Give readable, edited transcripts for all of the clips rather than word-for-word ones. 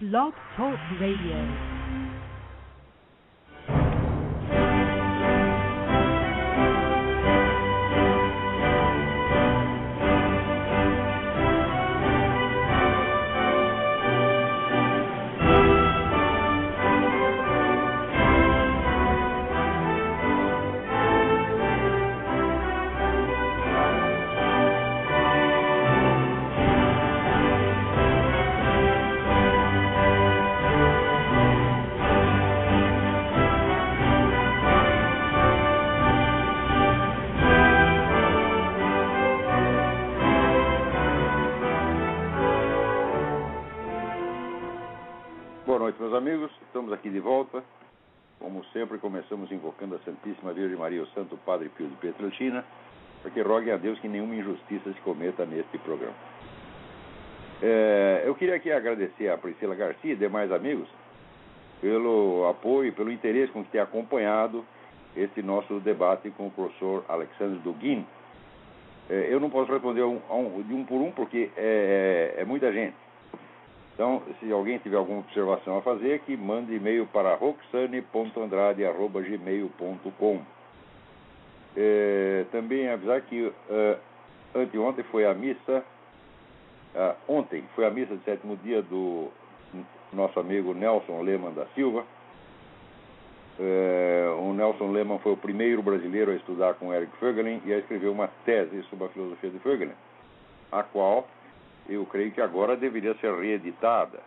Blog Talk Radio. Meus amigos, estamos aqui de volta. Como sempre, começamos invocando a Santíssima Virgem Maria, o Santo Padre Pio de Pietrelcina, para que roguem a Deus que nenhuma injustiça se cometa neste programa. Eu queria aqui agradecer a Priscila Garcia e demais amigos pelo apoio e pelo interesse com que tem acompanhado este nosso debate com o professor Alexandre Dugin. Eu não posso responder de um por um, porque é muita gente. Então, se alguém tiver alguma observação a fazer, que mande e-mail para roxane.andrade@gmail.com. Também avisar que anteontem foi a missa, ontem foi a missa de sétimo dia do nosso amigo Nelson Lehmann da Silva. O Nelson Lehmann foi o primeiro brasileiro a estudar com Eric Voegelin e a escrever uma tese sobre a filosofia de Voegelin, a qual eu creio que agora deveria ser reeditada,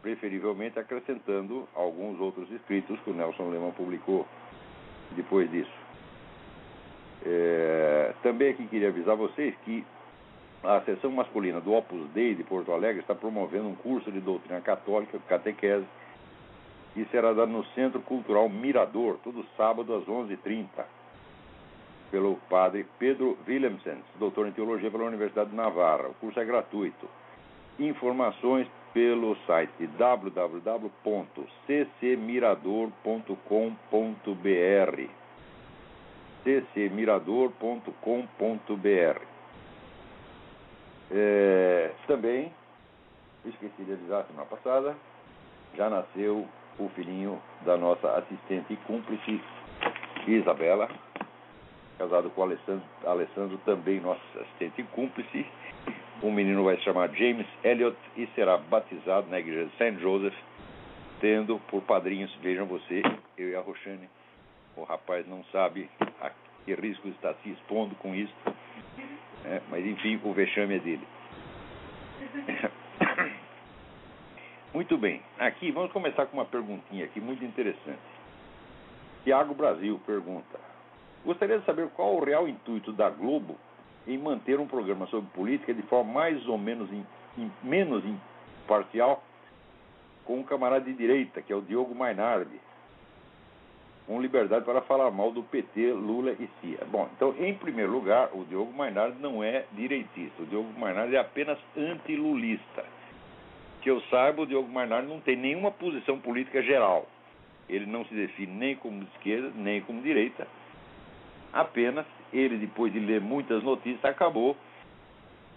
preferivelmente acrescentando alguns outros escritos que o Nelson Lehmann publicou depois disso. Também aqui queria avisar vocês que a seção masculina do Opus Dei de Porto Alegre está promovendo um curso de doutrina católica, catequese, que será dado no Centro Cultural Mirador, todo sábado às 11h30. Pelo padre Pedro Willemsens, doutor em teologia pela Universidade de Navarra. O curso é gratuito. Informações pelo site www.ccmirador.com.br ccmirador.com.br. Também, esqueci de avisar semana passada, já nasceu o filhinho da nossa assistente e cúmplice Isabela, casado com o Alessandro, também nosso assistente e cúmplice. O menino vai se chamar James Elliot e será batizado na igreja de St. Joseph, tendo por padrinhos, vejam você, eu e a Roxane. O rapaz não sabe a que risco está se expondo com isso, mas enfim, o vexame é dele. Muito bem, aqui vamos começar com uma perguntinha aqui muito interessante. Tiago Brasil pergunta: gostaria de saber qual o real intuito da Globo em manter um programa sobre política de forma mais ou menos menos imparcial com um camarada de direita, que é o Diogo Mainardi, com liberdade para falar mal do PT, Lula e Cia. Bom, então, em primeiro lugar, o Diogo Mainardi não é direitista. O Diogo Mainardi é apenas antilulista. Que eu saiba, o Diogo Mainardi não tem nenhuma posição política geral. Ele não se define nem como de esquerda, nem como direita. Apenas, ele, depois de ler muitas notícias, acabou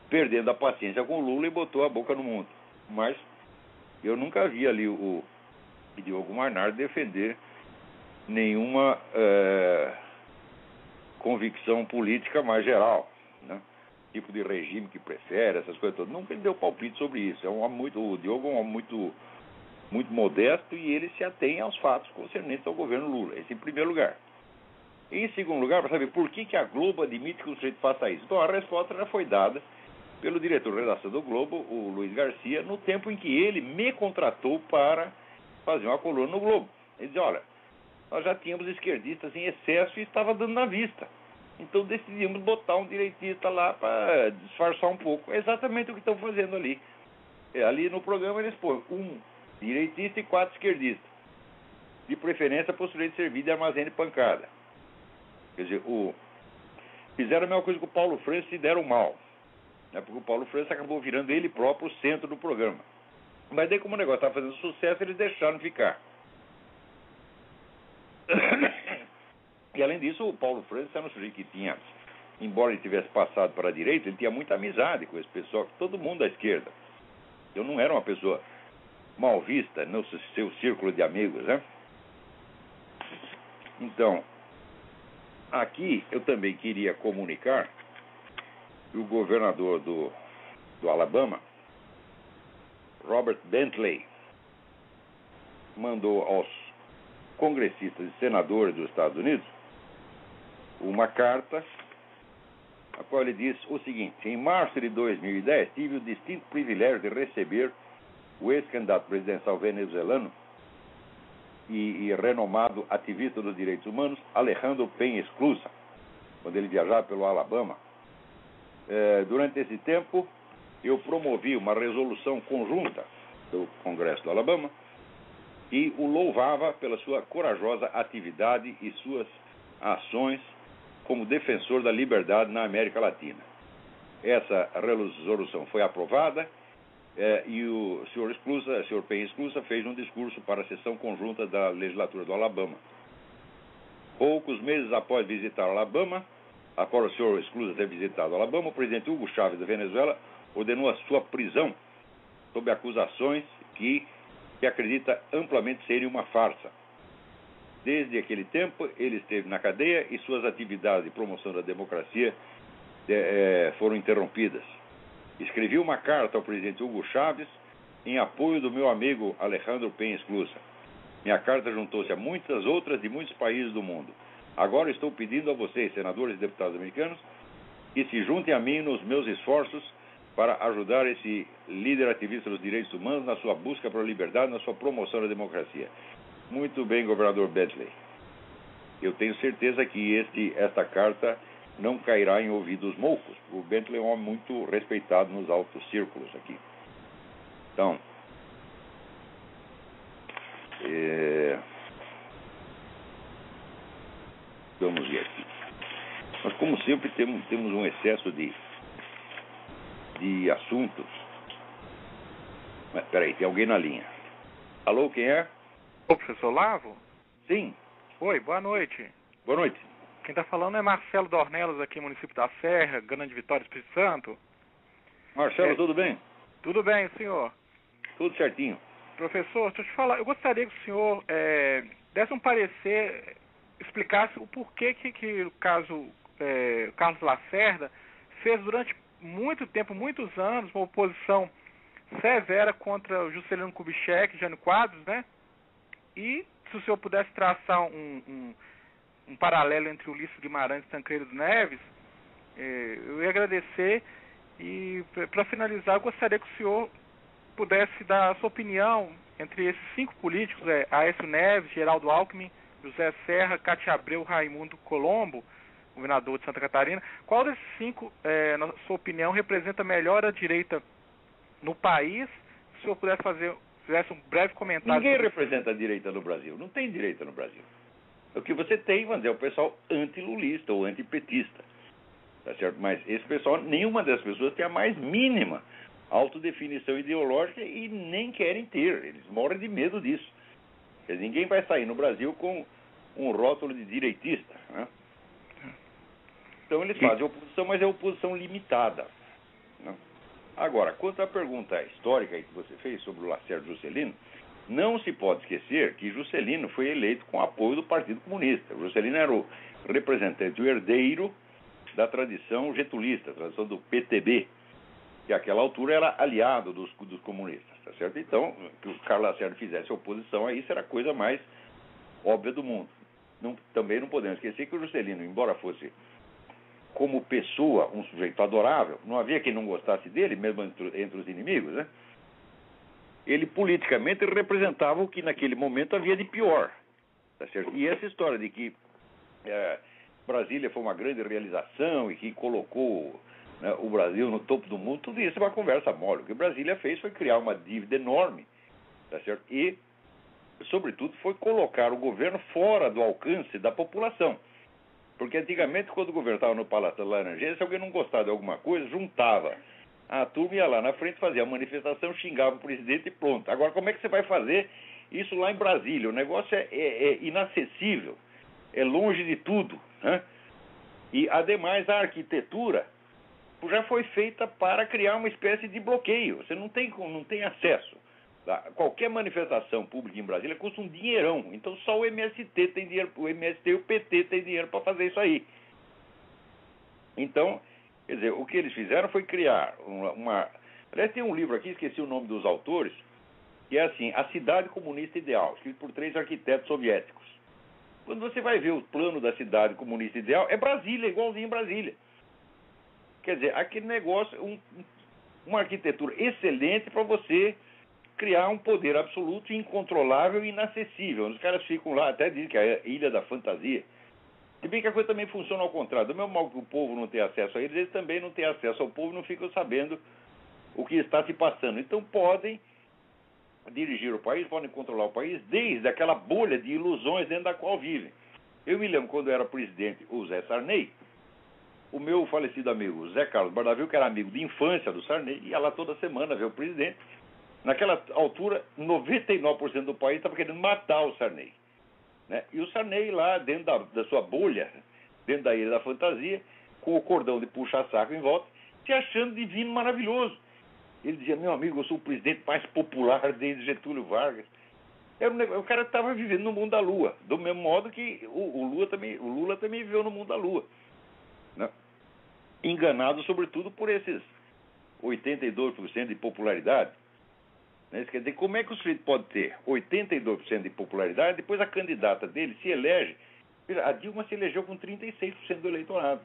perdendo a paciência com o Lula e botou a boca no mundo. Mas eu nunca vi ali o Diogo Mainardi defender nenhuma convicção política mais geral, né? Tipo de regime que prefere, essas coisas todas. Nunca ele deu palpite sobre isso. O Diogo é um homem muito modesto e ele se atém aos fatos concernentes ao governo Lula. Esse em primeiro lugar. Em segundo lugar, para saber por que a Globo admite que o sujeito faça isso. Então, a resposta já foi dada pelo diretor de redação do Globo, o Luiz Garcia, no tempo em que ele me contratou para fazer uma coluna no Globo. Ele dizia: olha, nós já tínhamos esquerdistas em excesso e estava dando na vista. Então, decidimos botar um direitista lá para disfarçar um pouco. É exatamente o que estão fazendo ali. Ali no programa eles põem um direitista e 4 esquerdistas. De preferência para o sujeito servir de armazém de pancada. Quer dizer, fizeram a mesma coisa com o Paulo Francis e deram mal. Né? Porque o Paulo Francis acabou virando ele próprio o centro do programa. Mas daí, como o negócio estava fazendo sucesso, eles deixaram ficar. E além disso, o Paulo Francis era um sujeito que tinha, embora ele tivesse passado para a direita, ele tinha muita amizade com esse pessoal, todo mundo da esquerda. Eu não era uma pessoa mal vista no seu círculo de amigos, né? Então, aqui eu também queria comunicar que o governador do Alabama, Robert Bentley, mandou aos congressistas e senadores dos Estados Unidos uma carta a qual ele diz o seguinte: em março de 2010 tive o distinto privilégio de receber o ex-candidato presidencial venezuelano e renomado ativista dos direitos humanos Alejandro Penha Esclusa, quando ele viajava pelo Alabama. Durante esse tempo eu promovi uma resolução conjunta do Congresso do Alabama e o louvava pela sua corajosa atividade e suas ações como defensor da liberdade na América Latina. Essa resolução foi aprovada e o senhor Penha Esclusa fez um discurso para a sessão conjunta da legislatura do Alabama. Poucos meses após visitar o Alabama, após o senhor Esclusa ter visitado o Alabama, o presidente Hugo Chávez da Venezuela ordenou a sua prisão sob acusações que acredita amplamente serem uma farsa. Desde aquele tempo, ele esteve na cadeia e suas atividades de promoção da democracia foram interrompidas. Escrevi uma carta ao presidente Hugo Chávez em apoio do meu amigo Alejandro Penha Esclusa. Minha carta juntou-se a muitas outras de muitos países do mundo. Agora estou pedindo a vocês, senadores e deputados americanos, que se juntem a mim nos meus esforços para ajudar esse líder ativista dos direitos humanos na sua busca pela liberdade, na sua promoção da democracia. Muito bem, governador Bentley. Eu tenho certeza que esta carta não cairá em ouvidos moucos. O Bentley é um homem muito respeitado nos altos círculos aqui. Então, vamos ver aqui. Nós, como sempre, temos um excesso de assuntos. Mas, peraí, tem alguém na linha. Alô, quem é? Ô, professor Lavo? Sim. Oi, boa noite. Boa noite. Quem está falando é Marcelo Dornelas, aqui no município da Serra, Grande Vitória, Espírito Santo. Marcelo, tudo bem? Tudo bem, senhor. Tudo certinho. Professor, deixa eu te falar, eu gostaria que o senhor desse um parecer, explicasse o porquê que o caso Carlos Lacerda fez durante muito tempo, muitos anos, uma oposição severa contra o Juscelino Kubitschek, Jânio Quadros, né? E se o senhor pudesse traçar um paralelo entre Ulisses Guimarães e Tancredo Neves, eu ia agradecer. E, para finalizar, eu gostaria que o senhor pudesse dar a sua opinião entre esses 5 políticos, Aécio Neves, Geraldo Alckmin, José Serra, Cátia Abreu, Raimundo Colombo, governador de Santa Catarina. Qual desses 5, na sua opinião, representa melhor a direita no país? Se o senhor fizesse um breve comentário. Ninguém representa a direita no Brasil. Não tem direita no Brasil. O que você tem, vamos dizer, é o pessoal antilulista ou antipetista. Tá certo? Mas esse pessoal, nenhuma dessas pessoas tem a mais mínima autodefinição ideológica e nem querem ter. Eles morrem de medo disso. Quer dizer, ninguém vai sair no Brasil com um rótulo de direitista, né? Então eles fazem oposição, mas é oposição limitada, né? Agora, quanto à pergunta histórica que você fez sobre o Lacerda Juscelino, não se pode esquecer que Juscelino foi eleito com apoio do Partido Comunista. O Juscelino era o representante, o herdeiro da tradição getulista, a tradição do PTB, que àquela altura era aliado dos comunistas, tá certo? Então, que o Carlos Lacerda fizesse oposição a isso era a coisa mais óbvia do mundo. Também não podemos esquecer que o Juscelino, embora fosse como pessoa um sujeito adorável, não havia quem não gostasse dele, mesmo entre os inimigos, né? Ele politicamente representava o que naquele momento havia de pior, tá certo? E essa história de que Brasília foi uma grande realização e que colocou, né, o Brasil no topo do mundo, tudo isso é uma conversa mole. O que Brasília fez foi criar uma dívida enorme, tá certo? E, sobretudo, foi colocar o governo fora do alcance da população. Porque antigamente, quando o governo estava no Palácio da Laranjeira, se alguém não gostava de alguma coisa, juntava a turma, ia lá na frente, fazia a manifestação, xingava o presidente e pronto. Agora, como é que você vai fazer isso lá em Brasília? O negócio é inacessível, é longe de tudo, né? E, ademais, a arquitetura já foi feita para criar uma espécie de bloqueio. Você não tem acesso. Tá? qualquer manifestação pública em Brasília custa um dinheirão. Então só o MST tem dinheiro, o MST e o PT tem dinheiro para fazer isso aí. Então, quer dizer, o que eles fizeram foi criar uma... Aliás, tem um livro aqui, esqueci o nome dos autores, que é assim, A Cidade Comunista Ideal, escrito por 3 arquitetos soviéticos. Quando você vai ver o plano da cidade comunista ideal, é Brasília, igualzinho em Brasília. Quer dizer, aquele negócio, uma arquitetura excelente para você criar um poder absoluto, incontrolável e inacessível. Os caras ficam lá, até dizem que é a Ilha da Fantasia. Se bem que a coisa também funciona ao contrário. Do mesmo modo que o povo não tem acesso a eles também não têm acesso ao povo, não ficam sabendo o que está se passando. Então podem dirigir o país, podem controlar o país desde aquela bolha de ilusões dentro da qual vivem. Eu me lembro quando era presidente o Zé Sarney, o meu falecido amigo Zé Carlos Bardavil, que era amigo de infância do Sarney, ia lá toda semana ver o presidente. Naquela altura, 99% do país estava querendo matar o Sarney, né? E o Sarney lá dentro da sua bolha, dentro da Ilha da Fantasia, com o cordão de puxa-saco em volta, se achando divino, maravilhoso. Ele dizia, meu amigo, eu sou o presidente mais popular desde Getúlio Vargas. O cara estava vivendo no mundo da lua, do mesmo modo que o Lula também viveu no mundo da lua, né? Enganado sobretudo por esses 82% de popularidade. Né? Quer dizer, como é que o sujeito pode ter 82% de popularidade, depois a candidata dele se elege? A Dilma se elegeu com 36% do eleitorado.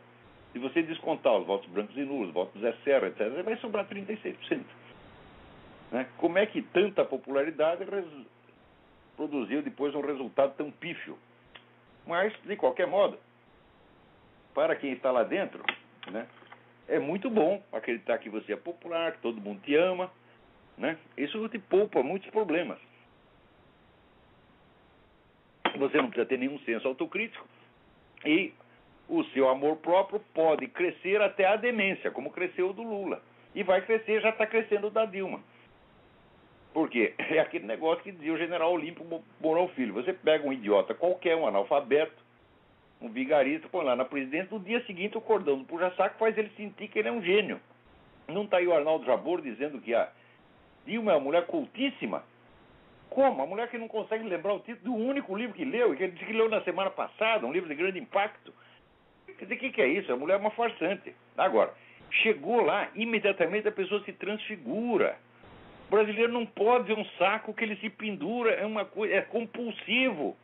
Se você descontar os votos brancos e nulos, votos Zé Serra, etc., vai sobrar 36%. Né? Como é que tanta popularidade produziu depois um resultado tão pífio? Mas, de qualquer modo, para quem está lá dentro, né, é muito bom acreditar que você é popular, que todo mundo te ama, né? Isso te poupa muitos problemas. Você não precisa ter nenhum senso autocrítico e o seu amor próprio pode crescer até a demência, como cresceu o do Lula. E vai crescer, já está crescendo o da Dilma. Por quê? É aquele negócio que dizia o general Olímpio Mourão Filho. Você pega um idiota qualquer, um analfabeto, um vigarista, põe lá na presidência, no dia seguinte o cordão do puxa-saco faz ele sentir que ele é um gênio. Não está aí o Arnaldo Jabor dizendo que a Dilma é uma mulher cultíssima? Como? A mulher que não consegue lembrar o título do único livro que leu, e que ele disse que leu na semana passada, um livro de grande impacto. Quer dizer, o que é isso? A mulher é uma farsante. Agora, chegou lá, imediatamente a pessoa se transfigura. O brasileiro não pode ver um saco que ele se pendura, é uma coisa, é compulsivo,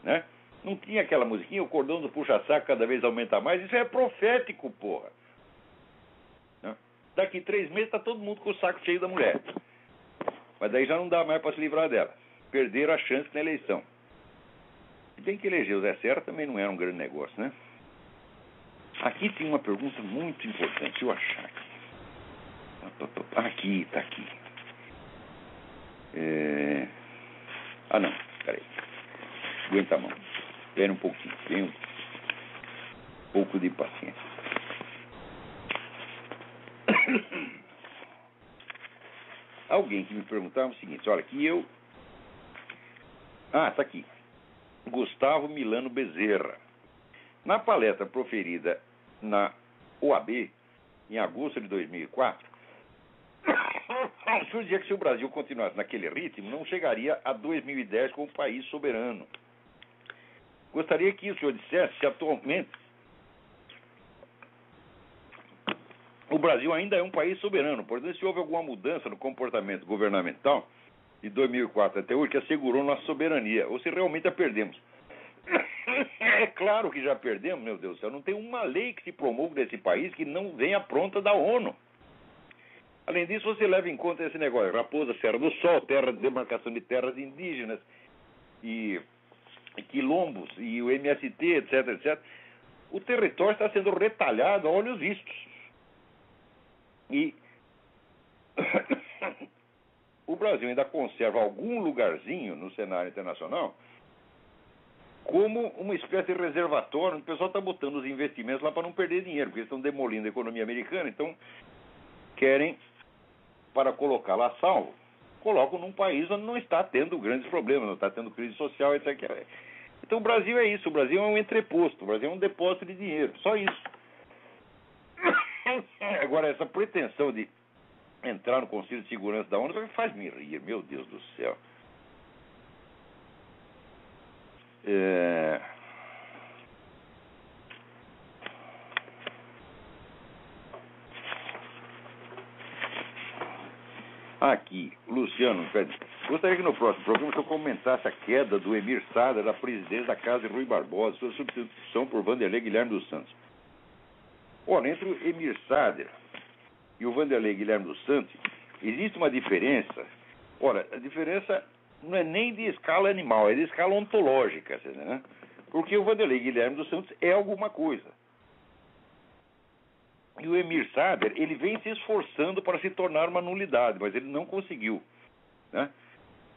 né? Não tinha aquela musiquinha, o cordão do puxa-saco cada vez aumenta mais, isso é profético, porra. Né? Daqui 3 meses está todo mundo com o saco cheio da mulher. Mas daí já não dá mais para se livrar dela. Perderam a chance na eleição. Se bem que eleger o Zé Serra também não era um grande negócio, né? Aqui tem uma pergunta muito importante, deixa eu achar aqui. Aqui, tá aqui. Ah, não, peraí. Aguenta a mão. Espera um pouquinho, tem um pouco de paciência. Alguém que me perguntava o seguinte, olha, que eu... Ah, tá aqui. Gustavo Milano Bezerra. Na palestra proferida na OAB, em agosto de 2004, o senhor dizia que se o Brasil continuasse naquele ritmo, não chegaria a 2010 como país soberano. Gostaria que o senhor dissesse se atualmente o Brasil ainda é um país soberano. Portanto, se houve alguma mudança no comportamento governamental de 2004 até hoje que assegurou nossa soberania, ou se realmente a perdemos. É claro que já perdemos, meu Deus do céu. Não tem uma lei que se promova nesse país que não venha pronta da ONU. Além disso, você leva em conta esse negócio, Raposa, Serra do Sol, terra de demarcação de terras indígenas, e quilombos, e o MST, etc, etc. O território está sendo retalhado a olhos vistos. E o Brasil ainda conserva algum lugarzinho no cenário internacional como uma espécie de reservatório, onde o pessoal está botando os investimentos lá para não perder dinheiro, porque eles estão demolindo a economia americana, então querem, para colocar lá salvo, colocam num país onde não está tendo grandes problemas, não está tendo crise social, etc. Então o Brasil é isso, o Brasil é um entreposto, o Brasil é um depósito de dinheiro, só isso. Agora, essa pretensão de entrar no Conselho de Segurança da ONU, faz-me rir, meu Deus do céu. Aqui, Luciano, gostaria que no próximo programa eu comentasse a queda do Emir Sader da presidência da Casa de Rui Barbosa, sua substituição por Vanderlei Guilherme dos Santos. Ora, entre o Emir Sader e o Vanderlei Guilherme dos Santos, existe uma diferença. Ora, a diferença não é nem de escala animal, é de escala ontológica, né? Porque o Vanderlei Guilherme dos Santos é alguma coisa. E o Emir Sader, ele vem se esforçando para se tornar uma nulidade, mas ele não conseguiu, né?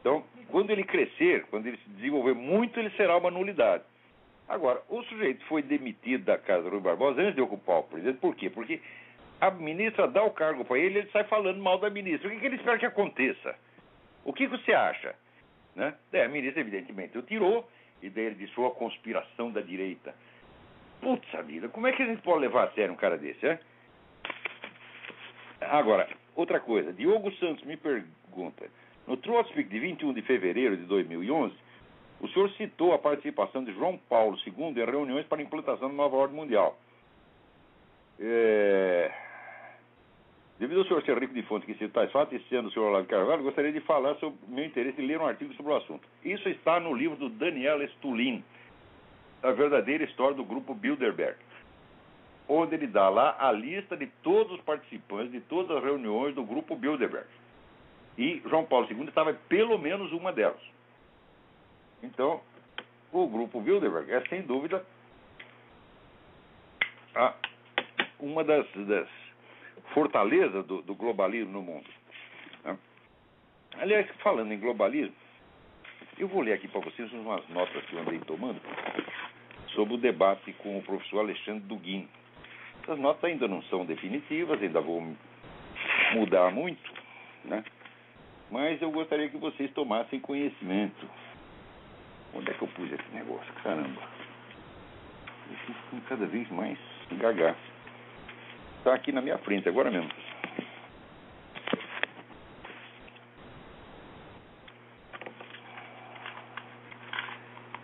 Então, quando ele crescer, quando ele se desenvolver muito, ele será uma nulidade. Agora, o sujeito foi demitido da Casa do Rui Barbosa antes de ocupar o presidente. Por quê? Porque a ministra dá o cargo para ele e ele sai falando mal da ministra. O que ele espera que aconteça? O que você acha? Né? A ministra, evidentemente, o tirou, e daí ele disse, a conspiração da direita. Putz, vida, como é que a gente pode levar a sério um cara desse, é? Agora, outra coisa, Diogo Santos me pergunta, no Trotspeak de 21 de fevereiro de 2011, o senhor citou a participação de João Paulo II em reuniões para a implantação da nova ordem mundial. Devido ao senhor ser rico de fontes que citam tais fatos, e sendo o senhor Olavo de Carvalho, gostaria de falar sobre o meu interesse em ler um artigo sobre o assunto. Isso está no livro do Daniel Stulin, A Verdadeira História do Grupo Bilderberg, onde ele dá lá a lista de todos os participantes de todas as reuniões do Grupo Bilderberg. E João Paulo II estava em pelo menos uma delas. Então, o Grupo Bilderberg é, sem dúvida, uma das fortalezas do globalismo no mundo, né? Aliás, falando em globalismo, eu vou ler aqui para vocês umas notas que eu andei tomando sobre o debate com o professor Alexandre Dugin. Essas notas ainda não são definitivas, ainda vou mudar muito, né? Mas eu gostaria que vocês tomassem conhecimento. Onde é que eu pus esse negócio? Caramba. Eu fico ficando cada vez mais gaga. Está aqui na minha frente, agora mesmo.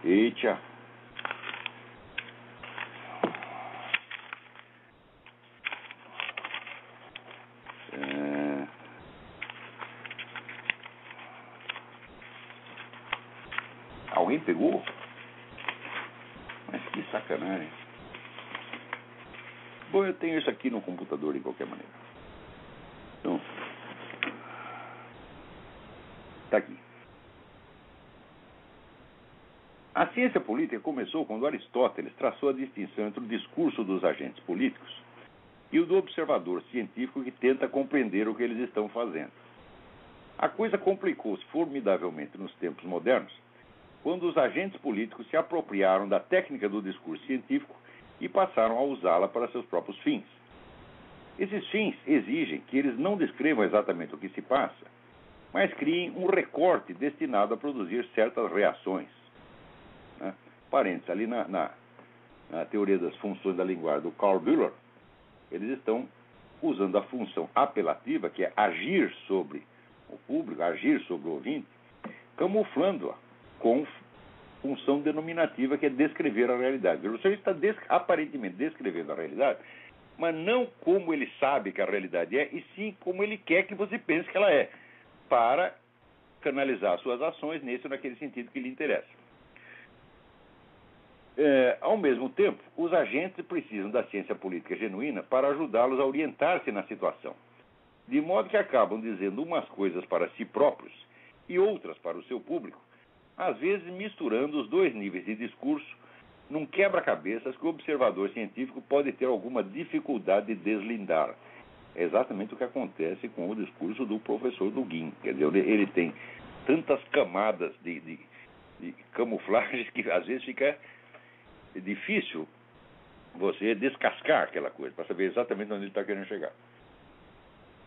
Eita. Alguém pegou? Mas que sacanagem. Bom, eu tenho isso aqui no computador de qualquer maneira. Então, está aqui. A ciência política começou quando Aristóteles traçou a distinção entre o discurso dos agentes políticos e o do observador científico que tenta compreender o que eles estão fazendo. A coisa complicou-se formidavelmente nos tempos modernos, quando os agentes políticos se apropriaram da técnica do discurso científico e passaram a usá-la para seus próprios fins. Esses fins exigem que eles não descrevam exatamente o que se passa, mas criem um recorte destinado a produzir certas reações. Né? Parênteses, ali na teoria das funções da linguagem do Carl Bühler, eles estão usando a função apelativa, que é agir sobre o público, agir sobre o ouvinte, camuflando-a com função denominativa, que é descrever a realidade. O senhor está aparentemente descrevendo a realidade, mas não como ele sabe que a realidade é, e sim como ele quer que você pense que ela é, para canalizar suas ações nesse ou naquele sentido que lhe interessa. Ao mesmo tempo, os agentes precisam da ciência política genuína para ajudá-los a orientar-se na situação, de modo que acabam dizendo umas coisas para si próprios e outras para o seu público, às vezes misturando os dois níveis de discurso num quebra-cabeças que o observador científico pode ter alguma dificuldade de deslindar. É exatamente o que acontece com o discurso do professor Dugin. Quer dizer, ele tem tantas camadas de camuflagens que às vezes fica difícil você descascar aquela coisa, para saber exatamente onde ele está querendo chegar.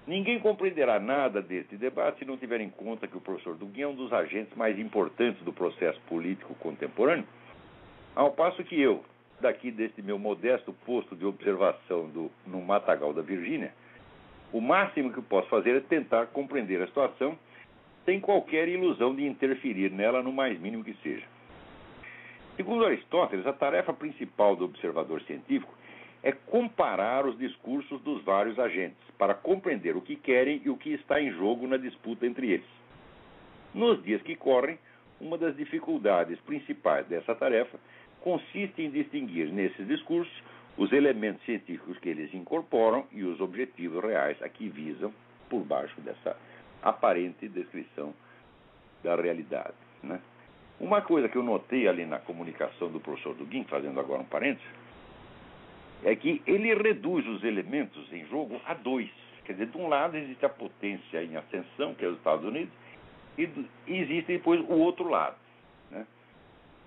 Ninguém compreenderá nada deste debate se não tiver em conta que o professor Dugin é um dos agentes mais importantes do processo político contemporâneo, ao passo que eu, daqui deste meu modesto posto de observação no Matagal da Virgínia, O máximo que eu posso fazer é tentar compreender a situação sem qualquer ilusão de interferir nela no mais mínimo que seja. Segundo Aristóteles, a tarefa principal do observador científico é comparar os discursos dos vários agentes para compreender o que querem e o que está em jogo na disputa entre eles. Nos dias que correm, uma das dificuldades principais dessa tarefa consiste em distinguir nesses discursos os elementos científicos que eles incorporam e os objetivos reais a que visam por baixo dessa aparente descrição da realidade, né? Uma coisa que eu notei ali na comunicação do professor Dugin, fazendo agora um parênteses, é que ele reduz os elementos em jogo a dois. Quer dizer, de um lado existe a potência em ascensão, que é os Estados Unidos, e existe depois o outro lado, né?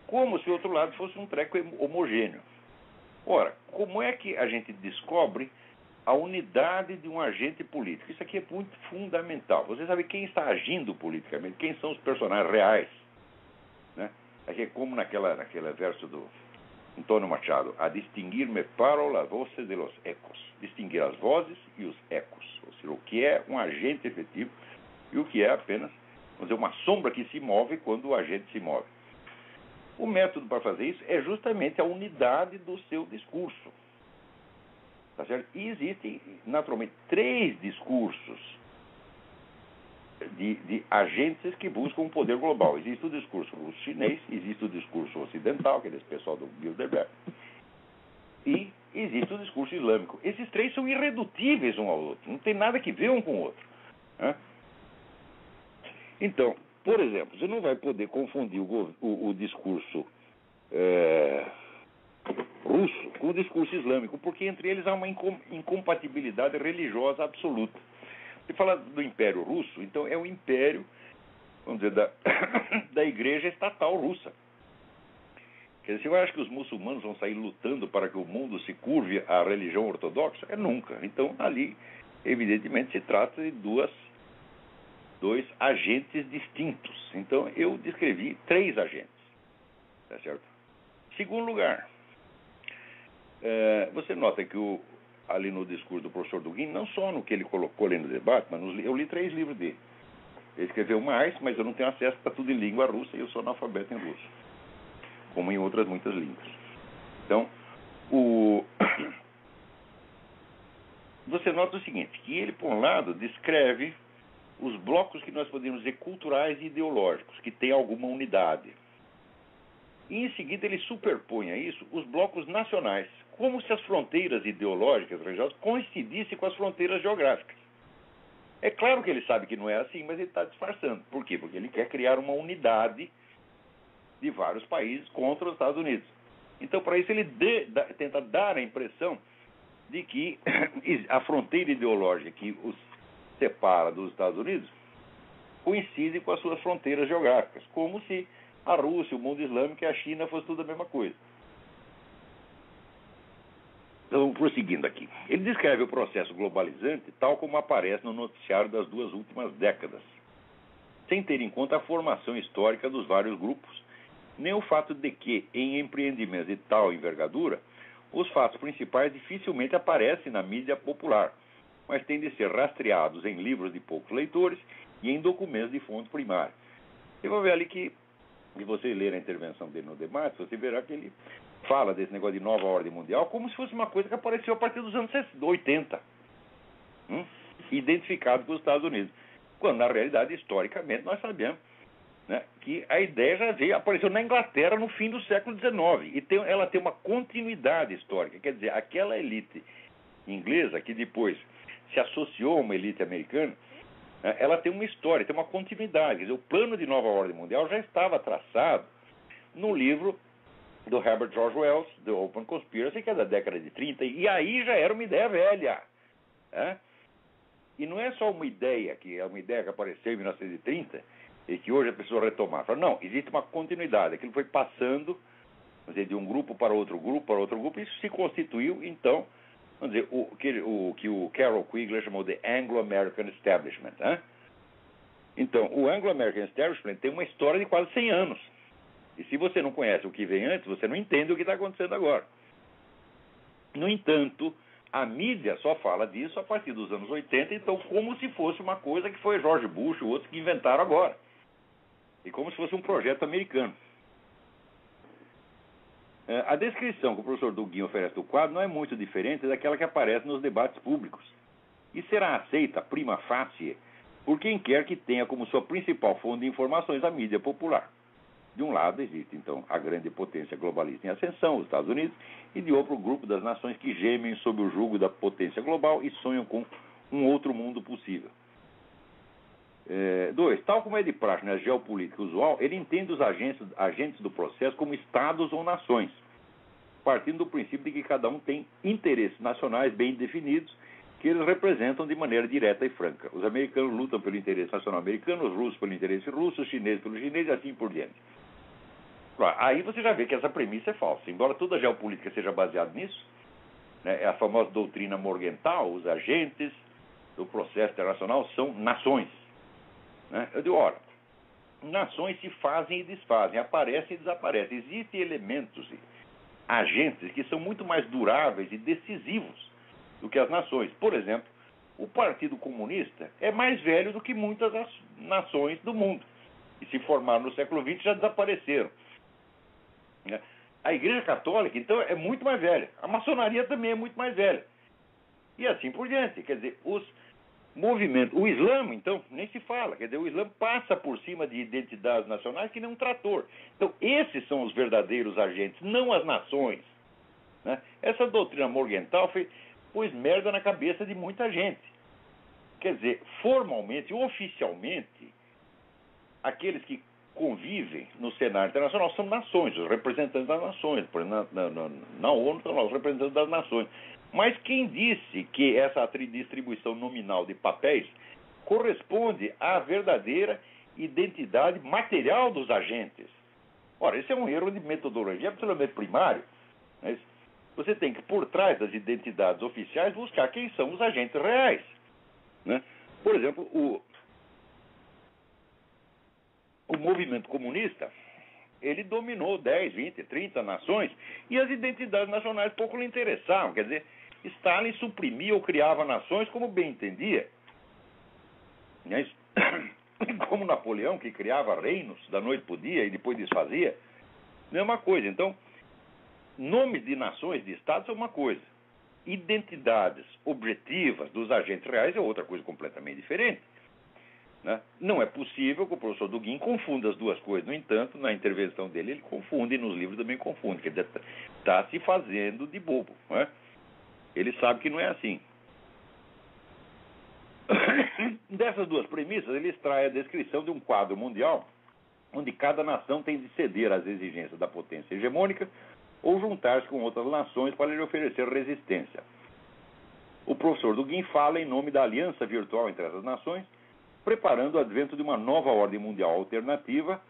Como se o outro lado fosse um treco homogêneo. Ora, como é que a gente descobre a unidade de um agente político? Isso aqui é muito fundamental. Você sabe quem está agindo politicamente, quem são os personagens reais, né? Aqui é como naquele verso do Antônio Machado, a distinguir-me paro la voce de los ecos. Distinguir as vozes e os ecos. Ou seja, o que é um agente efetivo e o que é apenas, vamos dizer, uma sombra que se move quando o agente se move. O método para fazer isso é justamente a unidade do seu discurso. Tá certo? E existem, naturalmente, 3 discursos de agentes que buscam um poder global. Existe o discurso russo-chinês, existe o discurso ocidental, que é desse pessoal do Bilderberg, e existe o discurso islâmico. Esses 3 são irredutíveis um ao outro, não tem nada que ver um com o outro, né? Então, por exemplo, você não vai poder confundir o discurso russo com o discurso islâmico, porque entre eles há uma incompatibilidade religiosa absoluta. Você fala do Império Russo, então é o império, vamos dizer, da Igreja Estatal Russa. Quer dizer, você acha que os muçulmanos vão sair lutando para que o mundo se curve à religião ortodoxa? Nunca. Então, ali, evidentemente, se trata de dois agentes distintos. Então, eu descrevi 3 agentes. Tá certo? Segundo lugar, você nota que ali no discurso do professor Dugin, não só no que ele colocou ali no debate, mas eu li 3 livros dele. Ele escreveu mais, mas eu não tenho acesso para tudo em língua russa e eu sou analfabeto em russo, como em outras muitas línguas. Então, você nota o seguinte, que ele, por um lado, descreve os blocos que nós podemos dizer culturais e ideológicos, que têm alguma unidade. E, em seguida, ele superpõe a isso os blocos nacionais, como se as fronteiras ideológicas, religiosas, coincidissem com as fronteiras geográficas. É claro que ele sabe que não é assim, mas ele está disfarçando. Por quê? Porque ele quer criar uma unidade de vários países contra os Estados Unidos. Então, para isso, ele tenta dar a impressão de que a fronteira ideológica que os separa dos Estados Unidos coincide com as suas fronteiras geográficas, como se a Rússia, o mundo islâmico e a China fosse tudo a mesma coisa. Então, prosseguindo aqui. Ele descreve o processo globalizante tal como aparece no noticiário das 2 últimas décadas, sem ter em conta a formação histórica dos vários grupos, nem o fato de que, em empreendimentos de tal envergadura, os fatos principais dificilmente aparecem na mídia popular, mas têm de ser rastreados em livros de poucos leitores e em documentos de fonte primária. Você vai ver ali que, se você ler a intervenção dele no debate, você verá que ele fala desse negócio de nova ordem mundial como se fosse uma coisa que apareceu a partir dos anos 80, identificado com os Estados Unidos. Quando, na realidade, historicamente, nós sabemos, né, que a ideia já apareceu na Inglaterra no fim do século XIX. E ela tem uma continuidade histórica. Quer dizer, aquela elite inglesa que depois se associou a uma elite americana, né, ela tem uma história, tem uma continuidade. Quer dizer, o plano de nova ordem mundial já estava traçado no livro do Herbert George Wells, The Open Conspiracy, que é da década de 30, e aí já era uma ideia velha. Né? E não é só uma ideia, que é uma ideia que apareceu em 1930 e que hoje a pessoa retomar. Fala, não, existe uma continuidade. Aquilo foi passando, vamos dizer, de um grupo para outro grupo, e isso se constituiu, então, vamos dizer, o que o Carol Quigley chamou de Anglo-American Establishment. Né? Então, o Anglo-American Establishment tem uma história de quase 100 anos. E se você não conhece o que vem antes, você não entende o que está acontecendo agora. No entanto, a mídia só fala disso a partir dos anos 80, então como se fosse uma coisa que foi George Bush ou outros que inventaram agora. E como se fosse um projeto americano. A descrição que o professor Dugin oferece do quadro não é muito diferente daquela que aparece nos debates públicos e será aceita prima facie por quem quer que tenha como sua principal fonte de informações a mídia popular. De um lado existe, então, a grande potência globalista em ascensão, os Estados Unidos, e de outro, o grupo das nações que gemem sob o jugo da potência global e sonham com um outro mundo possível. 2. Tal como é de praxe na geopolítica usual, ele entende os agentes do processo como estados ou nações, partindo do princípio de que cada um tem interesses nacionais bem definidos que eles representam de maneira direta e franca. Os americanos lutam pelo interesse nacional americano, os russos pelo interesse russo, os chineses pelo chinês e assim por diante. Aí você já vê que essa premissa é falsa. Embora toda a geopolítica seja baseada nisso, né, a famosa doutrina Morgenthau, os agentes do processo internacional são nações. Né? Eu digo, ora, nações se fazem e desfazem, aparecem e desaparecem. Existem elementos, agentes que são muito mais duráveis e decisivos do que as nações. Por exemplo, o Partido Comunista é mais velho do que muitas nações do mundo. E se formaram no século XX já desapareceram. A Igreja Católica, então, é muito mais velha. A maçonaria também é muito mais velha. E assim por diante. Quer dizer, os movimentos... O Islã, então, nem se fala. Quer dizer, o Islã passa por cima de identidades nacionais que nem um trator. Então, esses são os verdadeiros agentes, não as nações. Né? Essa doutrina Morgenthau pôs merda na cabeça de muita gente. Quer dizer, formalmente, oficialmente, aqueles que convivem no cenário internacional são nações, os representantes das nações. Por exemplo, na ONU estão lá os representantes das nações. Mas quem disse que essa distribuição nominal de papéis corresponde à verdadeira identidade material dos agentes? Ora, esse é um erro de metodologia absolutamente primário. Mas você tem que, por trás das identidades oficiais, buscar quem são os agentes reais. Né? Por exemplo, o movimento comunista, ele dominou 10, 20, 30 nações e as identidades nacionais pouco lhe interessavam. Quer dizer, Stalin suprimia ou criava nações como bem entendia. Como Napoleão, que criava reinos da noite para o dia e depois desfazia. Mesma coisa. Então, nomes de nações, de estados é uma coisa. Identidades objetivas dos agentes reais é outra coisa completamente diferente. Né? Não é possível que o professor Dugin confunda as duas coisas. No entanto, na intervenção dele, ele confunde, e nos livros também confunde. Quer dizer, está se fazendo de bobo. Né? Ele sabe que não é assim. Dessas duas premissas, ele extrai a descrição de um quadro mundial onde cada nação tem de ceder às exigências da potência hegemônica ou juntar-se com outras nações para lhe oferecer resistência. O professor Dugin fala em nome da aliança virtual entre essas nações, preparando o advento de uma nova ordem mundial alternativa,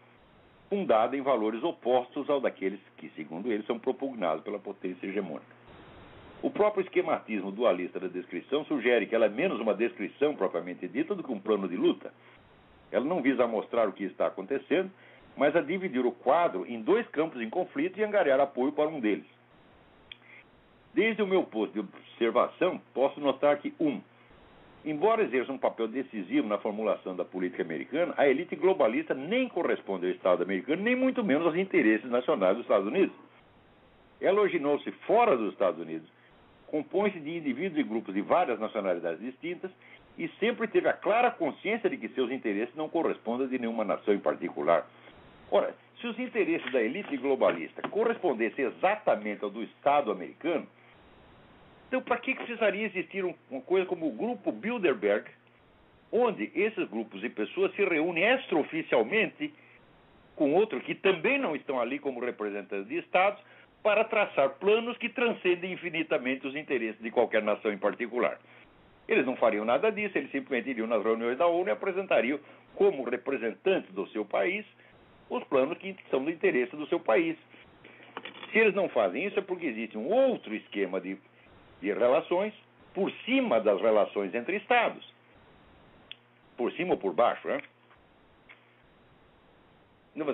fundada em valores opostos ao daqueles que, segundo ele, são propugnados pela potência hegemônica. O próprio esquematismo dualista da descrição sugere que ela é menos uma descrição propriamente dita do que um plano de luta. Ela não visa mostrar o que está acontecendo, mas a dividir o quadro em dois campos em conflito e angariar apoio para um deles. Desde o meu posto de observação, posso notar que, embora exerça um papel decisivo na formulação da política americana, a elite globalista nem corresponde ao Estado americano, nem muito menos aos interesses nacionais dos Estados Unidos. Ela originou-se fora dos Estados Unidos, compõe-se de indivíduos e grupos de várias nacionalidades distintas e sempre teve a clara consciência de que seus interesses não correspondem a de nenhuma nação em particular. Ora, se os interesses da elite globalista correspondessem exatamente ao do Estado americano, então para que precisaria existir uma coisa como o Grupo Bilderberg, onde esses grupos e pessoas se reúnem extraoficialmente com outros que também não estão ali como representantes de Estados, para traçar planos que transcendem infinitamente os interesses de qualquer nação em particular. Eles não fariam nada disso, eles simplesmente iriam nas reuniões da ONU e apresentariam, como representantes do seu país, os planos que são do interesse do seu país. Se eles não fazem isso, é porque existe um outro esquema de relações por cima das relações entre Estados. Por cima ou por baixo, né?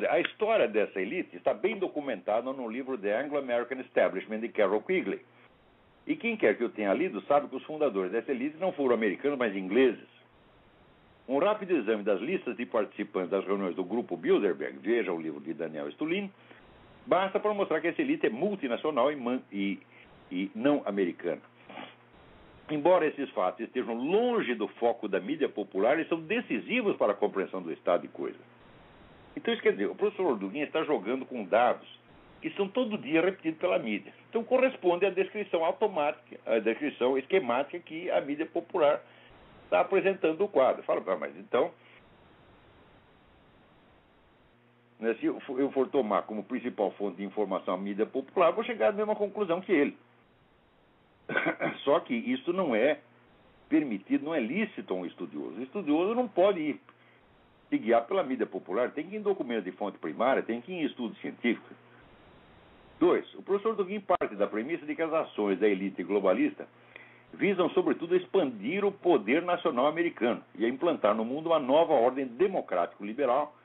A história dessa elite está bem documentada no livro The Anglo-American Establishment de Carroll Quigley. E quem quer que eu tenha lido sabe que os fundadores dessa elite não foram americanos, mas ingleses. Um rápido exame das listas de participantes das reuniões do Grupo Bilderberg, veja o livro de Daniel Stulin, basta para mostrar que essa elite é multinacional e não americana. Embora esses fatos estejam longe do foco da mídia popular, eles são decisivos para a compreensão do estado de coisas. Então, isso quer dizer, o professor Dugin está jogando com dados que são todo dia repetidos pela mídia. Então, corresponde à descrição automática, à descrição esquemática que a mídia popular está apresentando do quadro. Fala, mas então, né, se eu for tomar como principal fonte de informação a mídia popular, vou chegar à mesma conclusão que ele. Só que isso não é permitido, não é lícito a um estudioso. O estudioso não pode se guiar pela mídia popular, tem que ir em documentos de fonte primária, tem que ir em estudos científicos. 2. O professor Dugin parte da premissa de que as ações da elite globalista visam, sobretudo, expandir o poder nacional americano e a implantar no mundo uma nova ordem democrático-liberal,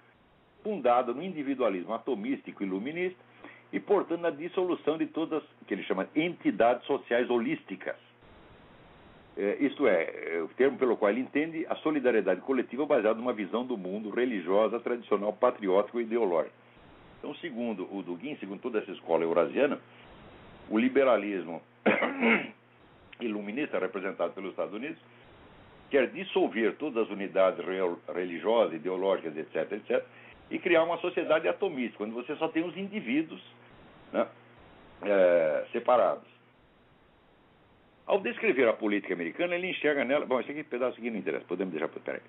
fundada no individualismo atomístico e iluminista e, portanto, na dissolução de todas, que ele chama, entidades sociais holísticas. Isto é, o termo pelo qual ele entende a solidariedade coletiva baseada numa visão do mundo religiosa, tradicional, patriótica e ideológica. Então, segundo o Dugin, segundo toda essa escola eurasiana, o liberalismo iluminista, representado pelos Estados Unidos, quer dissolver todas as unidades religiosas, ideológicas, etc., etc., e criar uma sociedade atomística, onde você só tem os indivíduos, né, separados. Ao descrever a política americana, ele enxerga nela... Bom, esse aqui, pedaço aqui não interessa, podemos deixar para trás.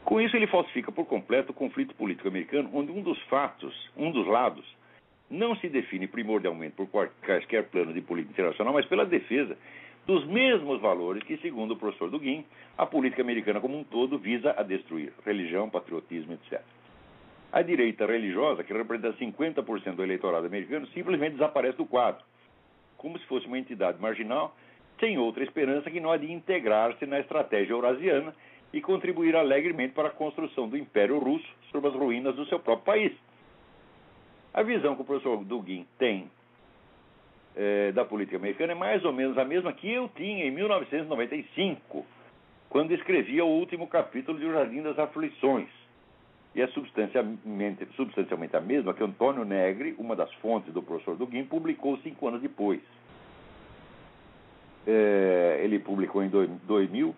Com isso, ele falsifica por completo o conflito político americano, onde um dos lados, não se define primordialmente por quaisquer plano de política internacional, mas pela defesa dos mesmos valores que, segundo o professor Dugin, a política americana como um todo visa a destruir: religião, patriotismo, etc. A direita religiosa, que representa 50% do eleitorado americano, simplesmente desaparece do quadro, como se fosse uma entidade marginal, sem outra esperança que não a de integrar-se na estratégia eurasiana e contribuir alegremente para a construção do Império Russo sobre as ruínas do seu próprio país. A visão que o professor Dugin tem da política americana é mais ou menos a mesma que eu tinha em 1995, quando escrevia o último capítulo de O Jardim das Aflições. E é substancialmente a mesma que Antônio Negri, uma das fontes do professor Dugin, publicou 5 anos depois. Ele publicou em 2000,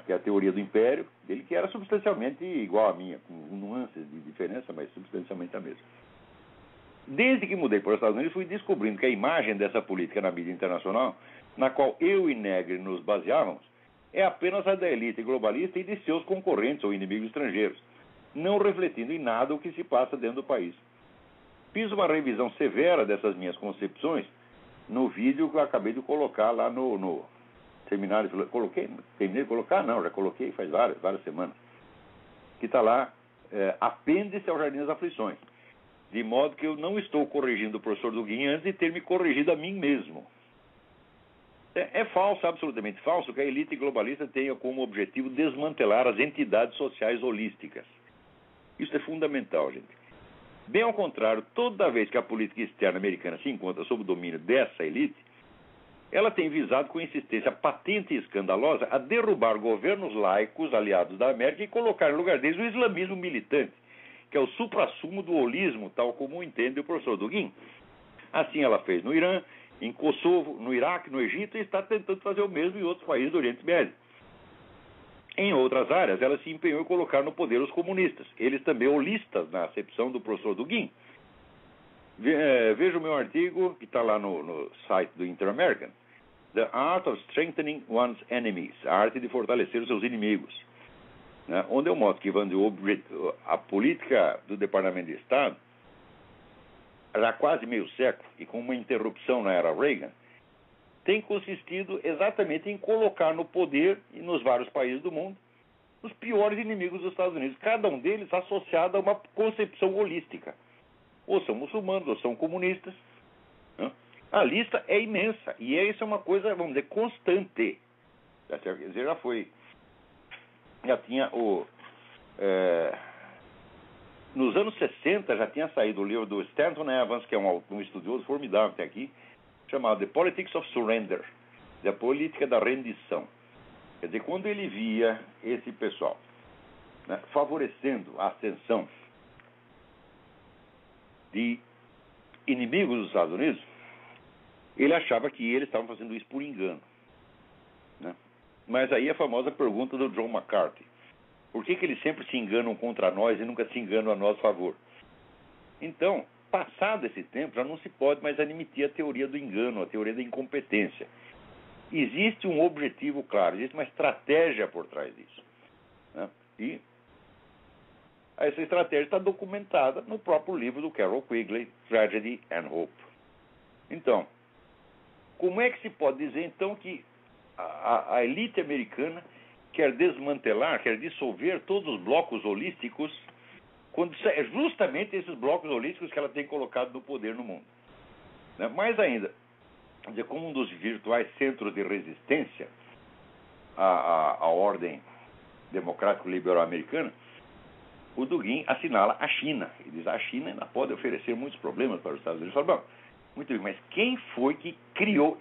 que é a Teoria do Império, dele, que era substancialmente igual à minha, com nuances de diferença, mas substancialmente a mesma. Desde que mudei para os Estados Unidos, fui descobrindo que a imagem dessa política na mídia internacional, na qual eu e Negri nos baseávamos, é apenas a da elite globalista e de seus concorrentes ou inimigos estrangeiros, não refletindo em nada o que se passa dentro do país. Fiz uma revisão severa dessas minhas concepções no vídeo que eu acabei de colocar lá no seminário. Terminei de colocar? Não, já coloquei faz várias semanas. Que está lá, apêndice ao Jardim das Aflições. De modo que eu não estou corrigindo o professor Dugin antes de ter me corrigido a mim mesmo. É falso, absolutamente falso, que a elite globalista tenha como objetivo desmantelar as entidades sociais holísticas. Isso é fundamental, gente. Bem ao contrário, toda vez que a política externa americana se encontra sob o domínio dessa elite, ela tem visado com insistência patente e escandalosa a derrubar governos laicos aliados da América e colocar em lugar deles o islamismo militante, que é o suprassumo do holismo, tal como entende o professor Dugin. Assim ela fez no Irã, em Kosovo, no Iraque, no Egito, e está tentando fazer o mesmo em outros países do Oriente Médio. Em outras áreas, ela se empenhou em colocar no poder os comunistas, eles também holistas na acepção do professor Dugin. Veja o meu artigo, que está lá no site do Inter-American, The Art of Strengthening One's Enemies, a arte de fortalecer os seus inimigos, né, onde eu mostro que a política do Departamento de Estado, já há quase meio século, e com uma interrupção na era Reagan, tem consistido exatamente em colocar no poder, e nos vários países do mundo, os piores inimigos dos Estados Unidos, cada um deles associado a uma concepção holística. Ou são muçulmanos, ou são comunistas. Né? A lista é imensa, e isso é uma coisa, vamos dizer, constante. Quer dizer, já tinha Nos anos 60 já tinha saído o livro do Stanton Evans, que é um estudioso formidável que tem aqui, chamado The Politics of Surrender, a política da rendição. Quer dizer, quando ele via esse pessoal, né, favorecendo a ascensão de inimigos dos Estados Unidos, ele achava que eles estavam fazendo isso por engano, né? Mas aí a famosa pergunta do John McCarthy: por que eles sempre se enganam contra nós e nunca se enganam a nosso favor? Então, passado esse tempo, já não se pode mais admitir a teoria do engano, a teoria da incompetência. Existe um objetivo claro, existe uma estratégia por trás disso, né? E essa estratégia está documentada no próprio livro do Carroll Quigley, Tragedy and Hope. Então, como é que se pode dizer, então, que a elite americana quer desmantelar, quer dissolver todos os blocos holísticos, quando é justamente esses blocos holísticos que ela tem colocado no poder no mundo, né? Mais ainda, como um dos virtuais centros de resistência à ordem democrático-liberal americana, o Dugin assinala a China. Ele diz: a China ainda pode oferecer muitos problemas para os Estados Unidos. Ele fala: bom, muito bem, mas quem foi que criou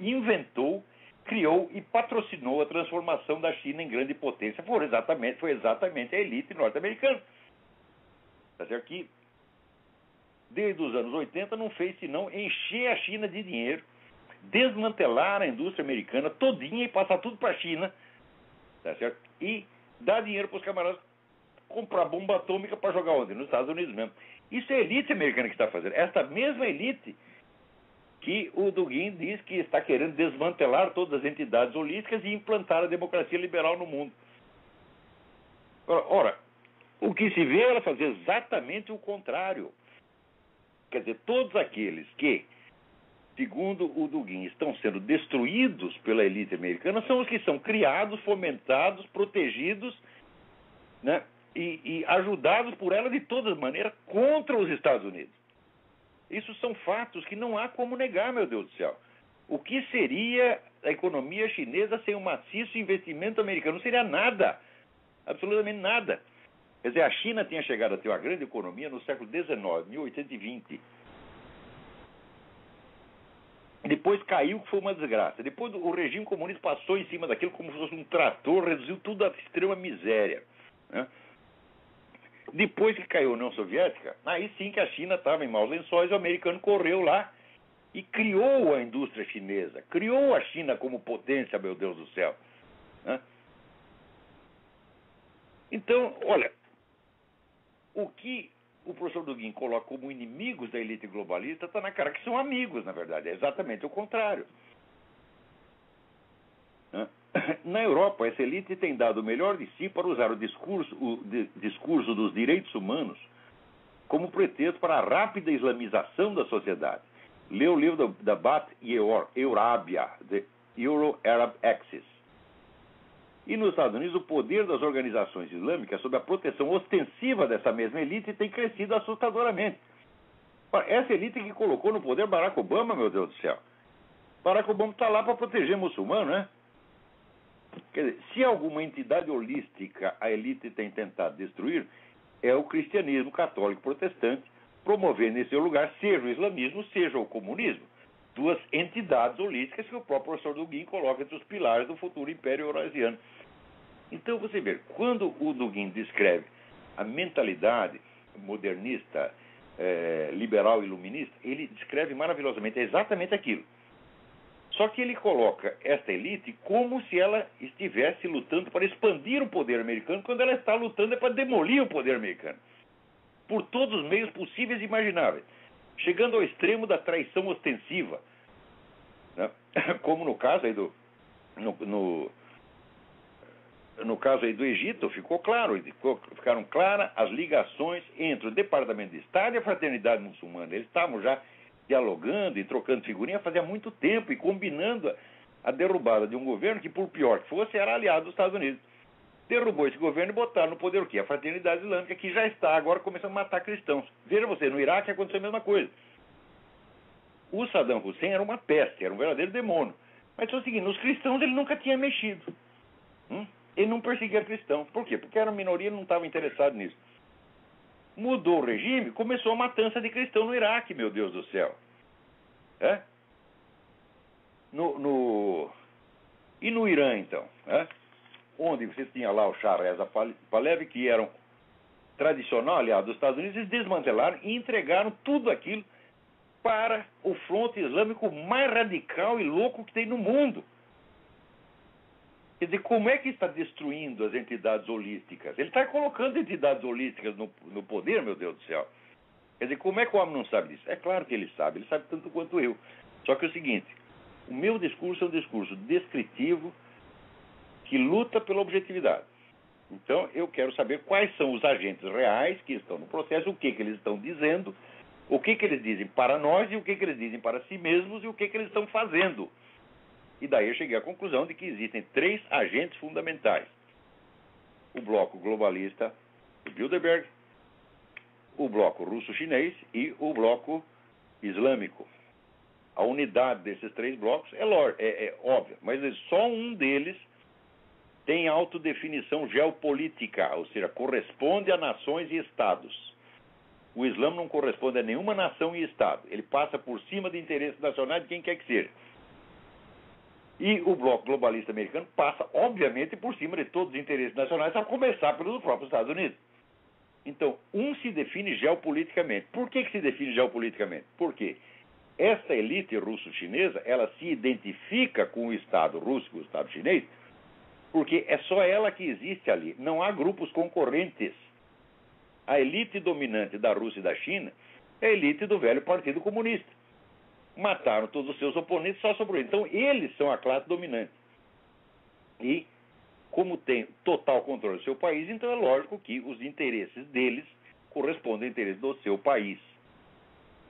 e patrocinou a transformação da China em grande potência? Foi exatamente a elite norte-americana. Tá certo? Que, desde os anos 80, não fez senão encher a China de dinheiro, desmantelar a indústria americana todinha e passar tudo para a China, tá certo? E dar dinheiro para os camaradas comprar bomba atômica para jogar onde? Nos Estados Unidos mesmo. Isso é a elite americana que está fazendo. Esta mesma elite que o Dugin diz que está querendo desmantelar todas as entidades holísticas e implantar a democracia liberal no mundo. Ora, o que se vê é ela fazer exatamente o contrário. Quer dizer, todos aqueles que, segundo o Dugin, estão sendo destruídos pela elite americana são os que são criados, fomentados, protegidos, né, e ajudados por ela de todas maneiras contra os Estados Unidos. Isso são fatos que não há como negar, meu Deus do céu. O que seria a economia chinesa sem um maciço investimento americano? Não seria nada, absolutamente nada. Quer dizer, a China tinha chegado a ter uma grande economia no século XIX, 1820. Depois caiu, que foi uma desgraça. Depois o regime comunista passou em cima daquilo como se fosse um trator, reduziu tudo à extrema miséria, né? Depois que caiu a União Soviética, aí sim que a China estava em maus lençóis, o americano correu lá e criou a indústria chinesa, criou a China como potência, meu Deus do céu, né? Então, olha, o que o professor Dugin coloca como inimigos da elite globalista está na cara que são amigos, na verdade. É exatamente o contrário, né? Na Europa, essa elite tem dado o melhor de si para usar o discurso dos direitos humanos como pretexto para a rápida islamização da sociedade. Lê o livro da Bat Eurabia, The Euro-Arab Axis. E nos Estados Unidos, o poder das organizações islâmicas sob a proteção ostensiva dessa mesma elite tem crescido assustadoramente. Essa elite que colocou no poder Barack Obama, meu Deus do céu. Barack Obama está lá para proteger muçulmano, né? Quer dizer, se alguma entidade holística a elite tem tentado destruir, é o cristianismo católico protestante, promovendo em seu lugar seja o islamismo, seja o comunismo. Duas entidades holísticas que o próprio professor Dugin coloca entre os pilares do futuro império eurasiano. Então você vê, quando o Dugin descreve a mentalidade modernista, liberal e iluminista, ele descreve maravilhosamente exatamente aquilo. Só que ele coloca esta elite como se ela estivesse lutando para expandir o poder americano, quando ela está lutando para demolir o poder americano, por todos os meios possíveis e imagináveis, chegando ao extremo da traição ostensiva, né? Como no caso aí no caso aí do Egito, ficaram claras as ligações entre o Departamento de Estado e a Fraternidade Muçulmana. Eles estavam já dialogando e trocando figurinha fazia muito tempo e combinando a derrubada de um governo que, por pior que fosse, era aliado dos Estados Unidos. Derrubou esse governo e botaram no poder o quê? A Fraternidade Islâmica, que já está agora começando a matar cristãos. Veja você, no Iraque aconteceu a mesma coisa. O Saddam Hussein era uma peste, era um verdadeiro demônio. Mas é o seguinte, nos cristãos ele nunca tinha mexido. Ele não perseguia cristãos. Por quê? Porque era uma minoria e não estava interessado nisso. Mudou o regime, começou a matança de cristão no Iraque, meu Deus do céu. E no Irã, então? Onde você tinha lá o Shah Reza Pahlavi, que era um tradicional aliado dos Estados Unidos, eles desmantelaram e entregaram tudo aquilo para o fronte islâmico mais radical e louco que tem no mundo. Quer dizer, como é que está destruindo as entidades holísticas? Ele está colocando entidades holísticas no poder, meu Deus do céu. Quer dizer, como é que o homem não sabe disso? É claro que ele sabe tanto quanto eu. Só que é o seguinte, o meu discurso é um discurso descritivo que luta pela objetividade. Então, eu quero saber quais são os agentes reais que estão no processo, o que eles estão dizendo, o que eles dizem para nós e o que eles dizem para si mesmos e o que eles estão fazendo. E daí eu cheguei à conclusão de que existem 3 agentes fundamentais. O bloco globalista de Bilderberg, o bloco russo-chinês e o bloco islâmico. A unidade desses 3 blocos é óbvia, mas só um deles tem autodefinição geopolítica, ou seja, corresponde a nações e estados. O Islã não corresponde a nenhuma nação e estado. Ele passa por cima de interesses nacionais de quem quer que seja. E o bloco globalista americano passa, obviamente, por cima de todos os interesses nacionais, a começar pelos próprios Estados Unidos. Então, um se define geopoliticamente. Por que se define geopoliticamente? Porque essa elite russo-chinesa, ela se identifica com o Estado russo e com o Estado chinês, porque é só ela que existe ali. Não há grupos concorrentes. A elite dominante da Rússia e da China é a elite do velho Partido Comunista. Mataram todos os seus oponentes, só sobrou. Então, eles são a classe dominante. E, como tem total controle do seu país, então é lógico que os interesses deles correspondem ao interesse do seu país.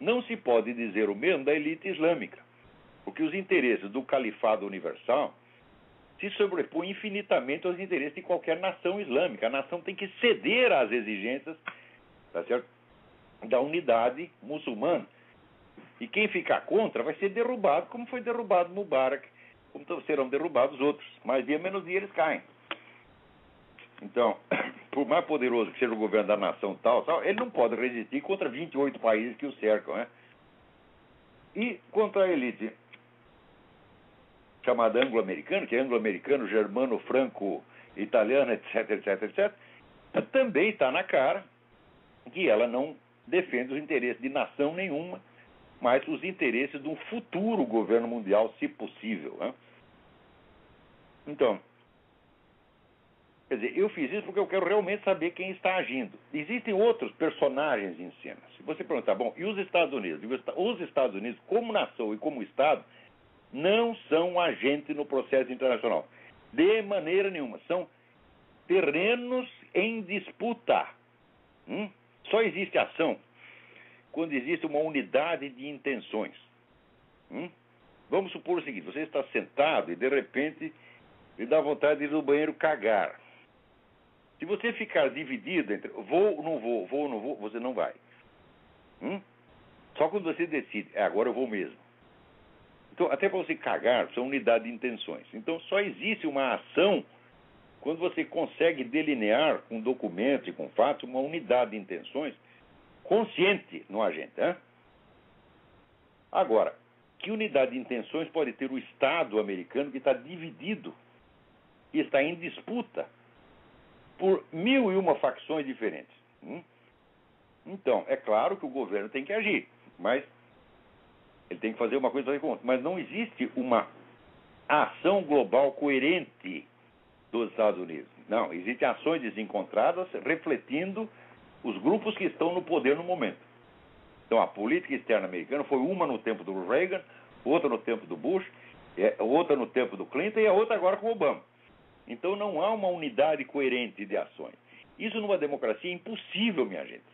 Não se pode dizer o mesmo da elite islâmica, porque os interesses do califado universal se sobrepõem infinitamente aos interesses de qualquer nação islâmica. A nação tem que ceder às exigências, tá certo, da unidade muçulmana. E quem ficar contra vai ser derrubado, como foi derrubado Mubarak, como serão derrubados outros. Mais dia, menos dia, eles caem. Então, por mais poderoso que seja o governo da nação tal, ele não pode resistir contra 28 países que o cercam, né? E contra a elite chamada anglo-americano, que é anglo-americano, germano, franco, italiano, etc, etc, etc, também está na cara que ela não defende os interesses de nação nenhuma, mas os interesses de um futuro governo mundial, se possível, né? Então, quer dizer, eu fiz isso porque eu quero realmente saber quem está agindo. Existem outros personagens em cena. Se você perguntar, bom, e os Estados Unidos? Os Estados Unidos, como nação e como Estado, não são agente no processo internacional. De maneira nenhuma. São terrenos em disputa. Só existe ação quando existe uma unidade de intenções. Vamos supor o seguinte, você está sentado e de repente lhe dá vontade de ir no banheiro cagar. Se você ficar dividido entre vou, não vou, vou, não vou, você não vai. Só quando você decide, agora eu vou mesmo. Então, até para você cagar, são unidade de intenções. Então, só existe uma ação quando você consegue delinear com documentos e com fatos uma unidade de intenções consciente no agente. Agora, que unidade de intenções pode ter o Estado americano que está dividido e está em disputa por 1001 facções diferentes? Então, é claro que o governo tem que agir, mas ele tem que fazer uma coisa para conta. Mas não existe uma ação global coerente dos Estados Unidos. Não, existem ações desencontradas refletindo os grupos que estão no poder no momento. Então, a política externa americana foi uma no tempo do Reagan, outra no tempo do Bush, outra no tempo do Clinton e a outra agora com o Obama. Então, não há uma unidade coerente de ações. Isso numa democracia é impossível, minha gente.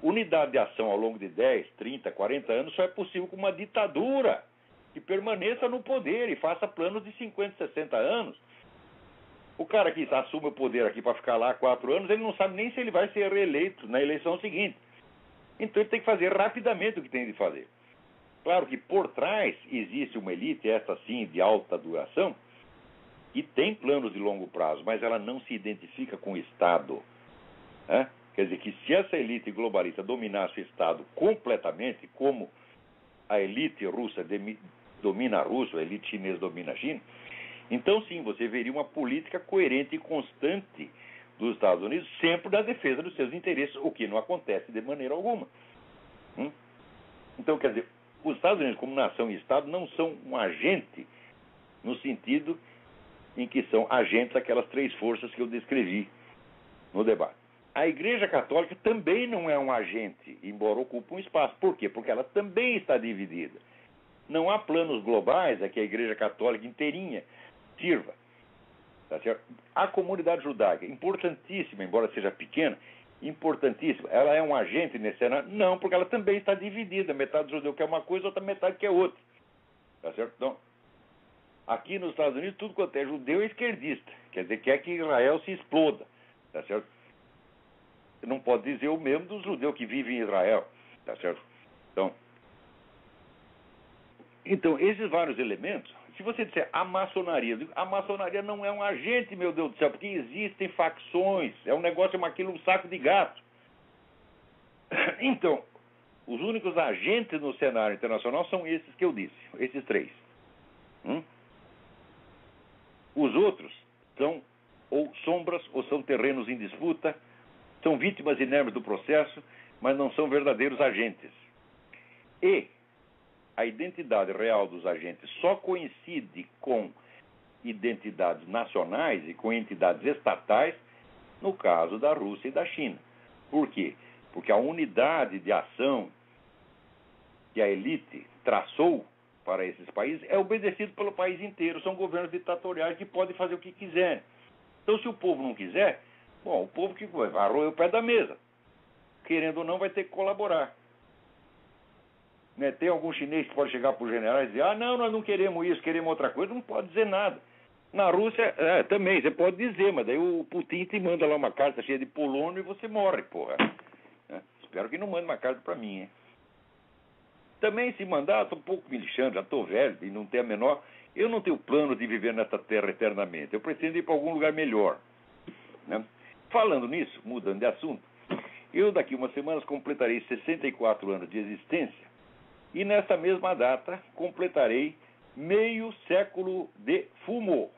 Unidade de ação ao longo de 10, 30, 40 anos só é possível com uma ditadura que permaneça no poder e faça planos de 50, 60 anos. O cara que assume o poder aqui para ficar lá 4 anos, ele não sabe nem se ele vai ser reeleito na eleição seguinte. Então ele tem que fazer rapidamente o que tem de fazer. Claro que por trás existe uma elite, essa sim, de alta duração, e tem planos de longo prazo, mas ela não se identifica com o Estado. Quer dizer que se essa elite globalista dominasse o Estado completamente, como a elite russa domina a Rússia, a elite chinesa domina a China, então sim, você veria uma política coerente e constante dos Estados Unidos, sempre na defesa dos seus interesses, o que não acontece de maneira alguma. Então, quer dizer, os Estados Unidos, como nação e Estado, não são um agente no sentido em que são agentes aquelas três forças que eu descrevi no debate. A Igreja Católica também não é um agente, embora ocupe um espaço. Por quê? Porque ela também está dividida. Não há planos globais a que a Igreja Católica inteirinha sirva. Tá certo? A comunidade judaica, importantíssima, embora seja pequena, importantíssima. Ela é um agente nesse cenário? Não, porque ela também está dividida. Metade do judeu quer uma coisa, outra metade quer outra. Tá certo? Então, aqui nos Estados Unidos, tudo quanto é judeu é esquerdista. Quer dizer, quer que Israel se exploda. Tá certo? Você não pode dizer o mesmo dos judeus que vivem em Israel. Tá certo? Então, esses vários elementos, se você disser a maçonaria não é um agente, meu Deus do céu, porque existem facções, é um negócio, um saco de gato. Então, os únicos agentes no cenário internacional são esses que eu disse, esses três. Os outros são ou sombras ou são terrenos em disputa, são vítimas inermes do processo, mas não são verdadeiros agentes. E a identidade real dos agentes só coincide com identidades nacionais e com entidades estatais no caso da Rússia e da China. Por quê? Porque a unidade de ação que a elite traçou para esses países é obedecido pelo país inteiro. São governos ditatoriais que podem fazer o que quiserem. Então, se o povo não quiser, bom, o povo que vai roer o pé da mesa. Querendo ou não, vai ter que colaborar. Né? Tem algum chinês que pode chegar para os generais e dizer, não, nós não queremos isso, queremos outra coisa. Não pode dizer nada. Na Rússia, também, você pode dizer, mas daí o Putin te manda lá uma carta cheia de polônio e você morre, porra. Espero que não mande uma carta para mim, hein? Também, se mandar, estou um pouco me lixando, já estou velho e não tenho a menor... Eu não tenho plano de viver nessa terra eternamente. Eu pretendo ir para algum lugar melhor. Né? Falando nisso, mudando de assunto, eu daqui umas semanas completarei 64 anos de existência e nessa mesma data completarei meio século de fumo,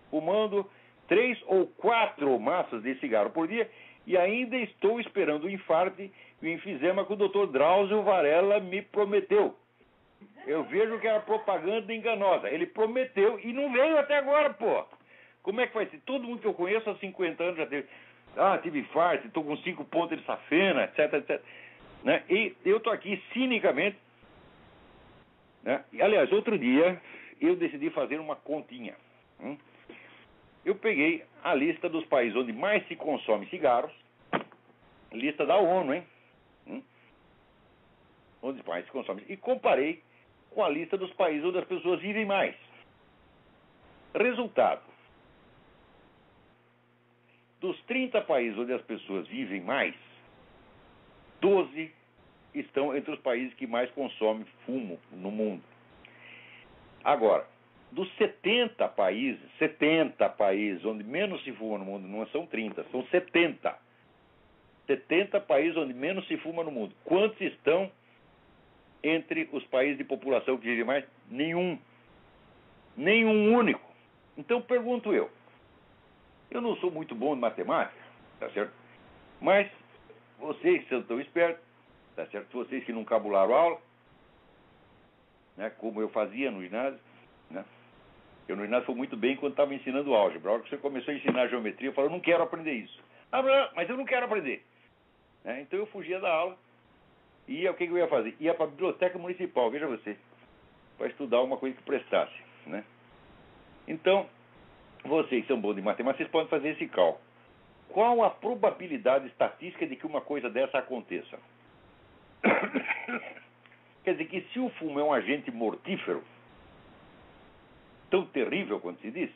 fumando 3 ou 4 maços de cigarro por dia e ainda estou esperando o infarto e o enfisema que o Dr. Drauzio Varela me prometeu. Eu vejo que era propaganda enganosa. Ele prometeu e não veio até agora, pô. Como é que vai ser? Todo mundo que eu conheço há 50 anos já teve... tive infarto, estou com 5 pontos de safena, etc, etc. Né? E eu estou aqui cinicamente... Né? E, aliás, outro dia eu decidi fazer uma continha. Eu peguei a lista dos países onde mais se consome cigarros, lista da ONU, hein? Onde mais se consome, e comparei com a lista dos países onde as pessoas vivem mais. Resultado: dos 30 países onde as pessoas vivem mais, 12 estão entre os países que mais consomem fumo no mundo. Agora, dos 70 países onde menos se fuma no mundo, não são 30, são 70. 70 países onde menos se fuma no mundo. Quantos estão entre os países de população que vivem mais? Nenhum. Nenhum único. Então pergunto eu não sou muito bom em matemática, tá certo? Mas vocês que são tão espertos, tá certo? Vocês que não cabularam aula, né? Como eu fazia no ginásio, né? Eu no ginásio foi muito bem quando estava ensinando álgebra. A hora que você começou a ensinar geometria, eu falei, eu não quero aprender isso. Mas eu não quero aprender. Então eu fugia da aula. E o que eu ia fazer? Ia para a biblioteca municipal, veja você, para estudar alguma coisa que prestasse, né? Então, vocês são bons de matemática, vocês podem fazer esse cálculo. Qual a probabilidade estatística de que uma coisa dessa aconteça? Quer dizer que se o fumo é um agente mortífero, tão terrível quanto se diz,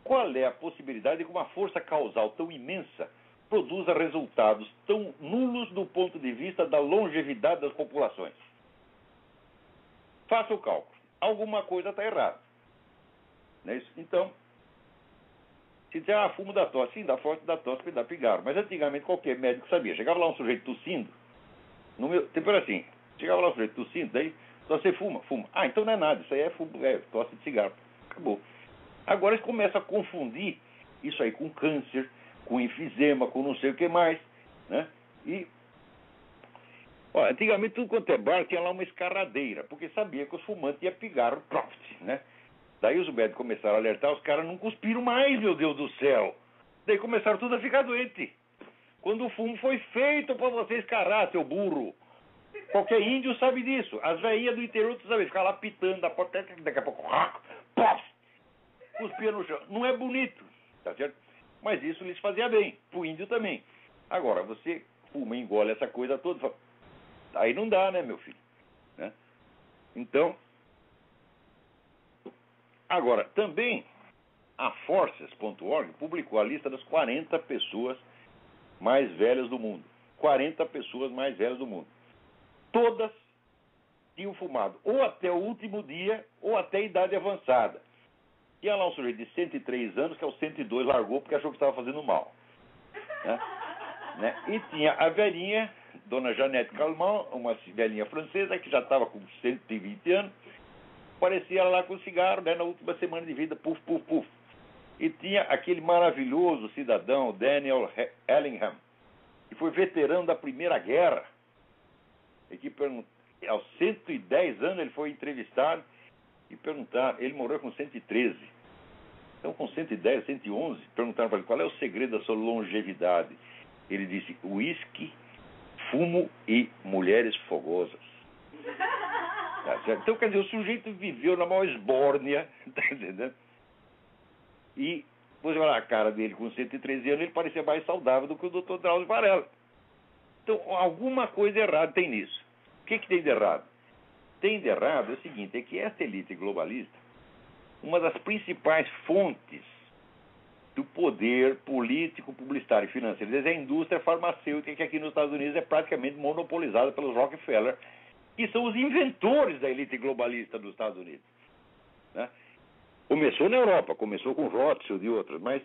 qual é a possibilidade de que uma força causal tão imensa produza resultados tão nulos do ponto de vista da longevidade das populações? Faça o cálculo. Alguma coisa está errada. Não é isso? Então, Se disser, fumo da tosse, sim, dá forte da tosse para dar pigarro. Mas antigamente qualquer médico sabia. Chegava lá um sujeito tossindo, tempo era assim, chegava lá um sujeito tossindo, daí você fuma. Então não é nada, isso aí é fumo, tosse de cigarro. Acabou. Agora eles começam a confundir isso aí com câncer, com enfisema, com não sei o que mais, né? E antigamente tudo quanto é bar tinha lá uma escarradeira, porque sabia que os fumantes iam pigarro, né? Daí os médicos começaram a alertar, os caras não cuspiram mais, meu Deus do céu. Daí começaram tudo a ficar doente. Quando o fumo foi feito para você escarrar, seu burro. Qualquer índio sabe disso. As velhinhas do interior, tu sabe, ficar lá pitando da porta, daqui a pouco, cuspia no chão. Não é bonito, tá certo? Mas isso lhes fazia bem, pro índio também. Agora, você fuma e engole essa coisa toda, aí não dá, né, meu filho? Né? Então, agora, também a Forces.org publicou a lista das 40 pessoas mais velhas do mundo. 40 pessoas mais velhas do mundo. Todas tinham fumado ou até o último dia ou até a idade avançada. Tinha lá um sujeito de 103 anos que aos 102 largou porque achou que estava fazendo mal. Né? E tinha a velhinha, dona Janete Calment, uma velhinha francesa que já estava com 120 anos, parecia lá com cigarro, né, na última semana de vida, puf, puf, puf. E tinha aquele maravilhoso cidadão, Daniel Ellingham, que foi veterano da Primeira Guerra, e que aos 110 anos ele foi entrevistado e perguntaram, ele morreu com 113. Então com 110, 111, perguntaram para ele qual é o segredo da sua longevidade. Ele disse, uísque, fumo e mulheres fogosas. Tá certo? Então, quer dizer, o sujeito viveu na maior esbórnia, tá entendendo? E você olhar a cara dele com 113 anos, ele parecia mais saudável do que o Dr. Drauzio Varela. Então, alguma coisa errada tem nisso. O que tem de errado? Tem de errado é o seguinte, é que essa elite globalista, uma das principais fontes do poder político, publicitário e financeiro é a indústria farmacêutica, que aqui nos Estados Unidos é praticamente monopolizada pelos Rockefeller, que são os inventores da elite globalista dos Estados Unidos. Né? Começou na Europa, começou com Rothschild e outros, mas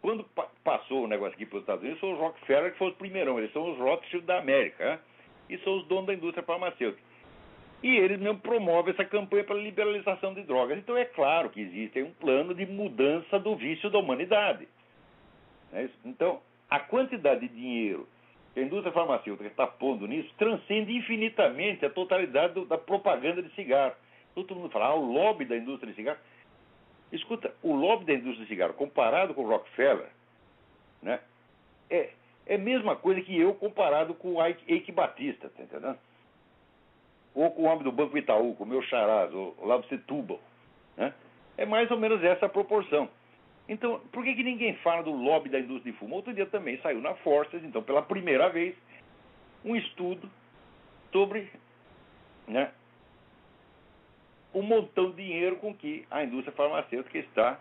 quando passou o negócio aqui para os Estados Unidos, são os Rockefeller que foram os primeirão, eles são os Rothschild da América, né? E são os donos da indústria farmacêutica. E eles mesmo promovem essa campanha para liberalização de drogas. Então é claro que existe um plano de mudança do vício da humanidade. É isso? Então, a quantidade de dinheiro que a indústria farmacêutica está pondo nisso transcende infinitamente a totalidade da propaganda de cigarro. Todo mundo fala, o lobby da indústria de cigarro. Escuta, o lobby da indústria de cigarro, comparado com o Rockefeller, né, é a mesma coisa que eu comparado com o Eike Batista, tá entendendo? Ou com o homem do Banco Itaú, com o meu Charaz, o Lavo Setúbal, né? É mais ou menos essa a proporção. Então, por que ninguém fala do lobby da indústria de fumo? Outro dia também saiu na Forces, então, pela primeira vez, um estudo sobre, né, o montão de dinheiro com que a indústria farmacêutica está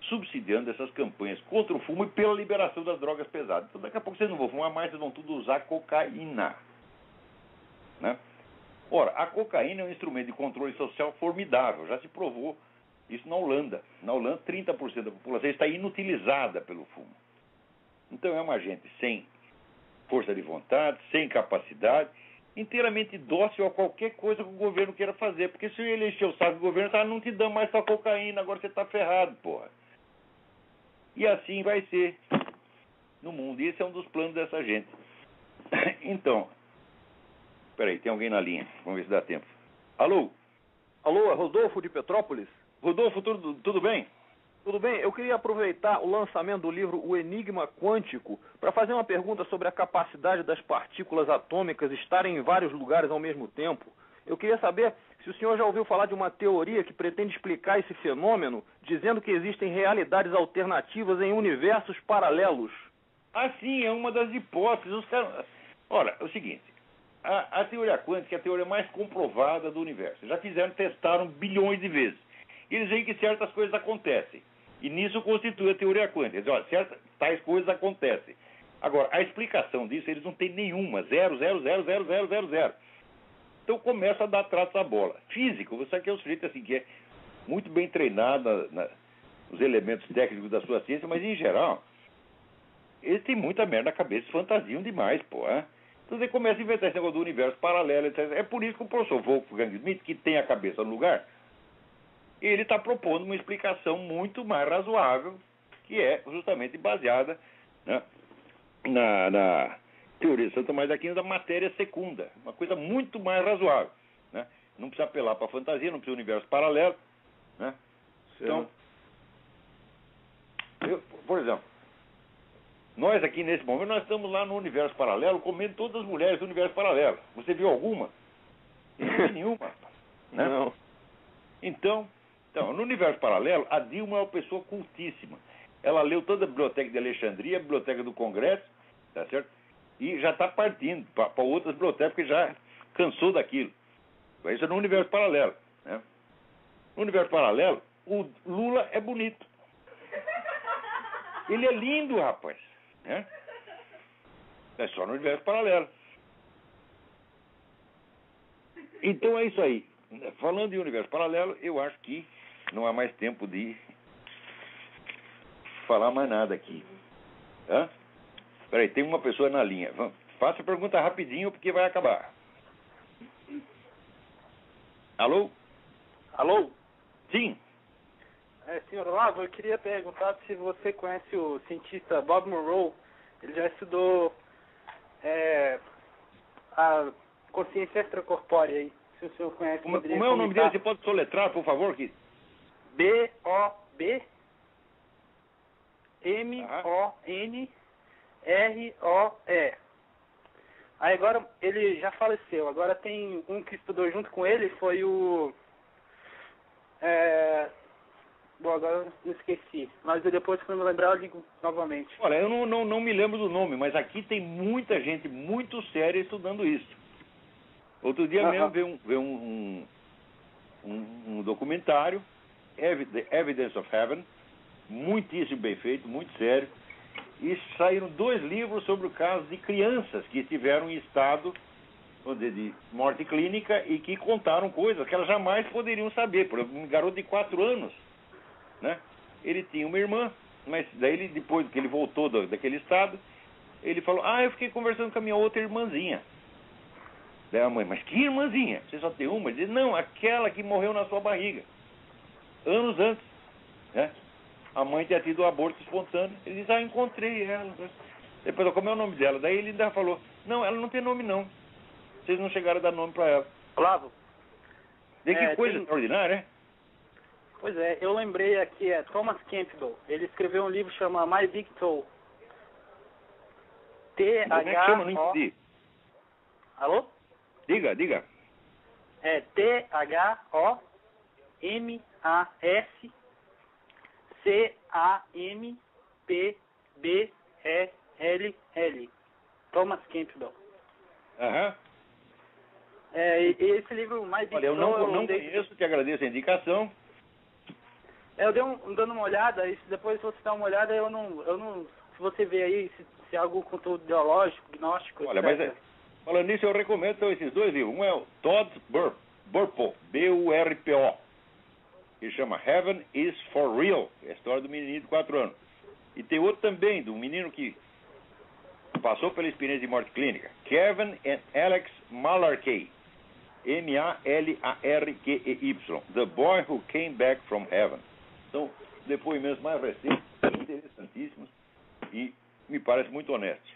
subsidiando essas campanhas contra o fumo e pela liberação das drogas pesadas. Então, daqui a pouco vocês não vão fumar mais, vocês vão tudo usar cocaína. Né? Ora, a cocaína é um instrumento de controle social formidável. Já se provou isso na Holanda. Na Holanda, 30% da população está inutilizada pelo fumo. Então, é uma gente sem força de vontade, sem capacidade, inteiramente dócil a qualquer coisa que o governo queira fazer. Porque se ele encher o saco do governo, não te dando mais só cocaína, agora você está ferrado, porra. E assim vai ser no mundo. E esse é um dos planos dessa gente. Então, peraí, tem alguém na linha. Vamos ver se dá tempo. Alô? Alô, é Rodolfo de Petrópolis? Rodolfo, tudo bem? Tudo bem, eu queria aproveitar o lançamento do livro O Enigma Quântico para fazer uma pergunta sobre a capacidade das partículas atômicas estarem em vários lugares ao mesmo tempo. Eu queria saber se o senhor já ouviu falar de uma teoria que pretende explicar esse fenômeno, dizendo que existem realidades alternativas em universos paralelos. Ah, sim, é uma das hipóteses. Os caras... Ora, é o seguinte, a teoria quântica é a teoria mais comprovada do universo. Já testaram bilhões de vezes. E eles veem que certas coisas acontecem. E nisso constitui a teoria quântica. Eles dizem, olha, tais coisas acontecem. Agora, a explicação disso, eles não têm nenhuma. 0,0000000. Então começa a dar tratos à bola. Físico, você sabe que é um sujeito assim, que é muito bem treinado os elementos técnicos da sua ciência, mas em geral, eles têm muita merda na cabeça, fantasiam demais, pô. Então você começa a inventar esse negócio do universo paralelo, etc. É por isso que o professor Wolfgang Schmidt, que tem a cabeça no lugar, ele está propondo uma explicação muito mais razoável, que é justamente baseada, né, na teoria de Santo Tomás de Aquino da matéria secunda, uma coisa muito mais razoável, né? Não precisa apelar para a fantasia, não precisa do universo paralelo, né? Então, por exemplo, nós aqui nesse momento, nós estamos lá no universo paralelo comendo todas as mulheres do universo paralelo. Você viu alguma? Eu não vi nenhuma. Né? Não. Então, no universo paralelo, a Dilma é uma pessoa cultíssima. Ela leu toda a biblioteca de Alexandria, a biblioteca do Congresso, tá certo? E já está partindo para outras bibliotecas, porque já cansou daquilo. Isso é no universo paralelo. Né? No universo paralelo, o Lula é bonito. Ele é lindo, rapaz. Né? É só no universo paralelo. Então é isso aí. Falando em universo paralelo, eu acho que não há mais tempo de falar mais nada aqui. Peraí, tem uma pessoa na linha. Faça a pergunta rapidinho, porque vai acabar. Alô? Alô? Sim. Senhor Olavo, eu queria perguntar se você conhece o cientista Bob Monroe. Ele já estudou a consciência extracorpórea aí. Se o senhor conhece, Como é o nome dele? Você pode soletrar, por favor? B-O-B-M-O-N-R-O-E. Aí agora ele já faleceu. Agora tem um que estudou junto com ele, foi o... Bom, agora eu esqueci. Mas depois, quando eu lembrar, eu ligo novamente. Olha, eu não me lembro do nome, mas aqui tem muita gente muito séria estudando isso. Outro dia mesmo veio um documentário, The Evidence of Heaven, muitíssimo bem feito, muito sério. E saíram 2 livros sobre o caso de crianças que estiveram em estado de morte clínica e que contaram coisas que elas jamais poderiam saber. Por exemplo, um garoto de 4 anos, né? Ele tinha uma irmã, mas daí depois que ele voltou daquele estado, ele falou, eu fiquei conversando com a minha outra irmãzinha. Daí a mãe, mas que irmãzinha? Você só tem uma? Ele disse, não, aquela que morreu na sua barriga, anos antes, né? A mãe tinha tido um aborto espontâneo. Ele disse, encontrei ela. Depois, como é o nome dela? Daí ele ainda falou, não, ela não tem nome não. Vocês não chegaram a dar nome para ela. Olavo. Que coisa extraordinária, né? Pois é, eu lembrei aqui, Thomas Campbell. Ele escreveu um livro chamado My Big Toe. T-H-O... Como é que chama? Não entendi. Alô? Diga. T-H-O-M-A-S-C-A-M-P-B-E-L-L. Thomas Campbell. E esse livro, mais Olha, eu não conheço, te agradeço a indicação. Eu dei dando uma olhada, e depois se você dá uma olhada, eu não se você vê aí, se é algum conteúdo ideológico, gnóstico, olha, etc. Mas falando nisso, eu recomendo então, esses 2 livros. Um é o Todd Burpo, B-U-R-P-O, que chama Heaven is for Real, é a história do menininho de 4 anos. E tem outro também, do menino que passou pela experiência de morte clínica, Kevin and Alex Malarkey, M-A-L-A-R-Q-E-Y, The Boy Who Came Back from Heaven. São depoimentos mais recentes, interessantíssimos e me parece muito honestos.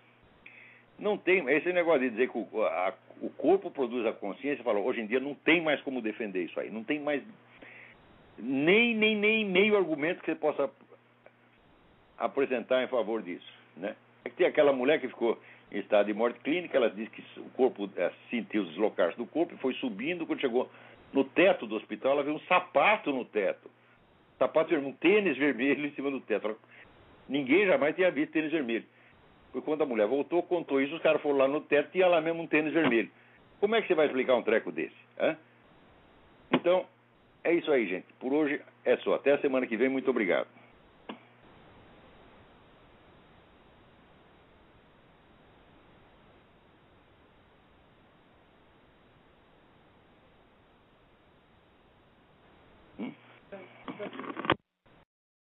Não tem, esse negócio de dizer que o corpo produz a consciência, hoje em dia não tem mais como defender isso aí, não tem mais nem meio argumento que você possa apresentar em favor disso, né? É que tem aquela mulher que ficou em estado de morte clínica, ela disse que o corpo sentiu deslocar-se do corpo e foi subindo, quando chegou no teto do hospital, ela viu um sapato no teto. Um tênis vermelho em cima do teto. Ninguém jamais tinha visto tênis vermelho. Foi quando a mulher voltou, contou isso, os caras foram lá no teto e tinha lá mesmo um tênis vermelho. Como é que você vai explicar um treco desse? Então, é isso aí, gente. Por hoje é só. Até a semana que vem. Muito obrigado.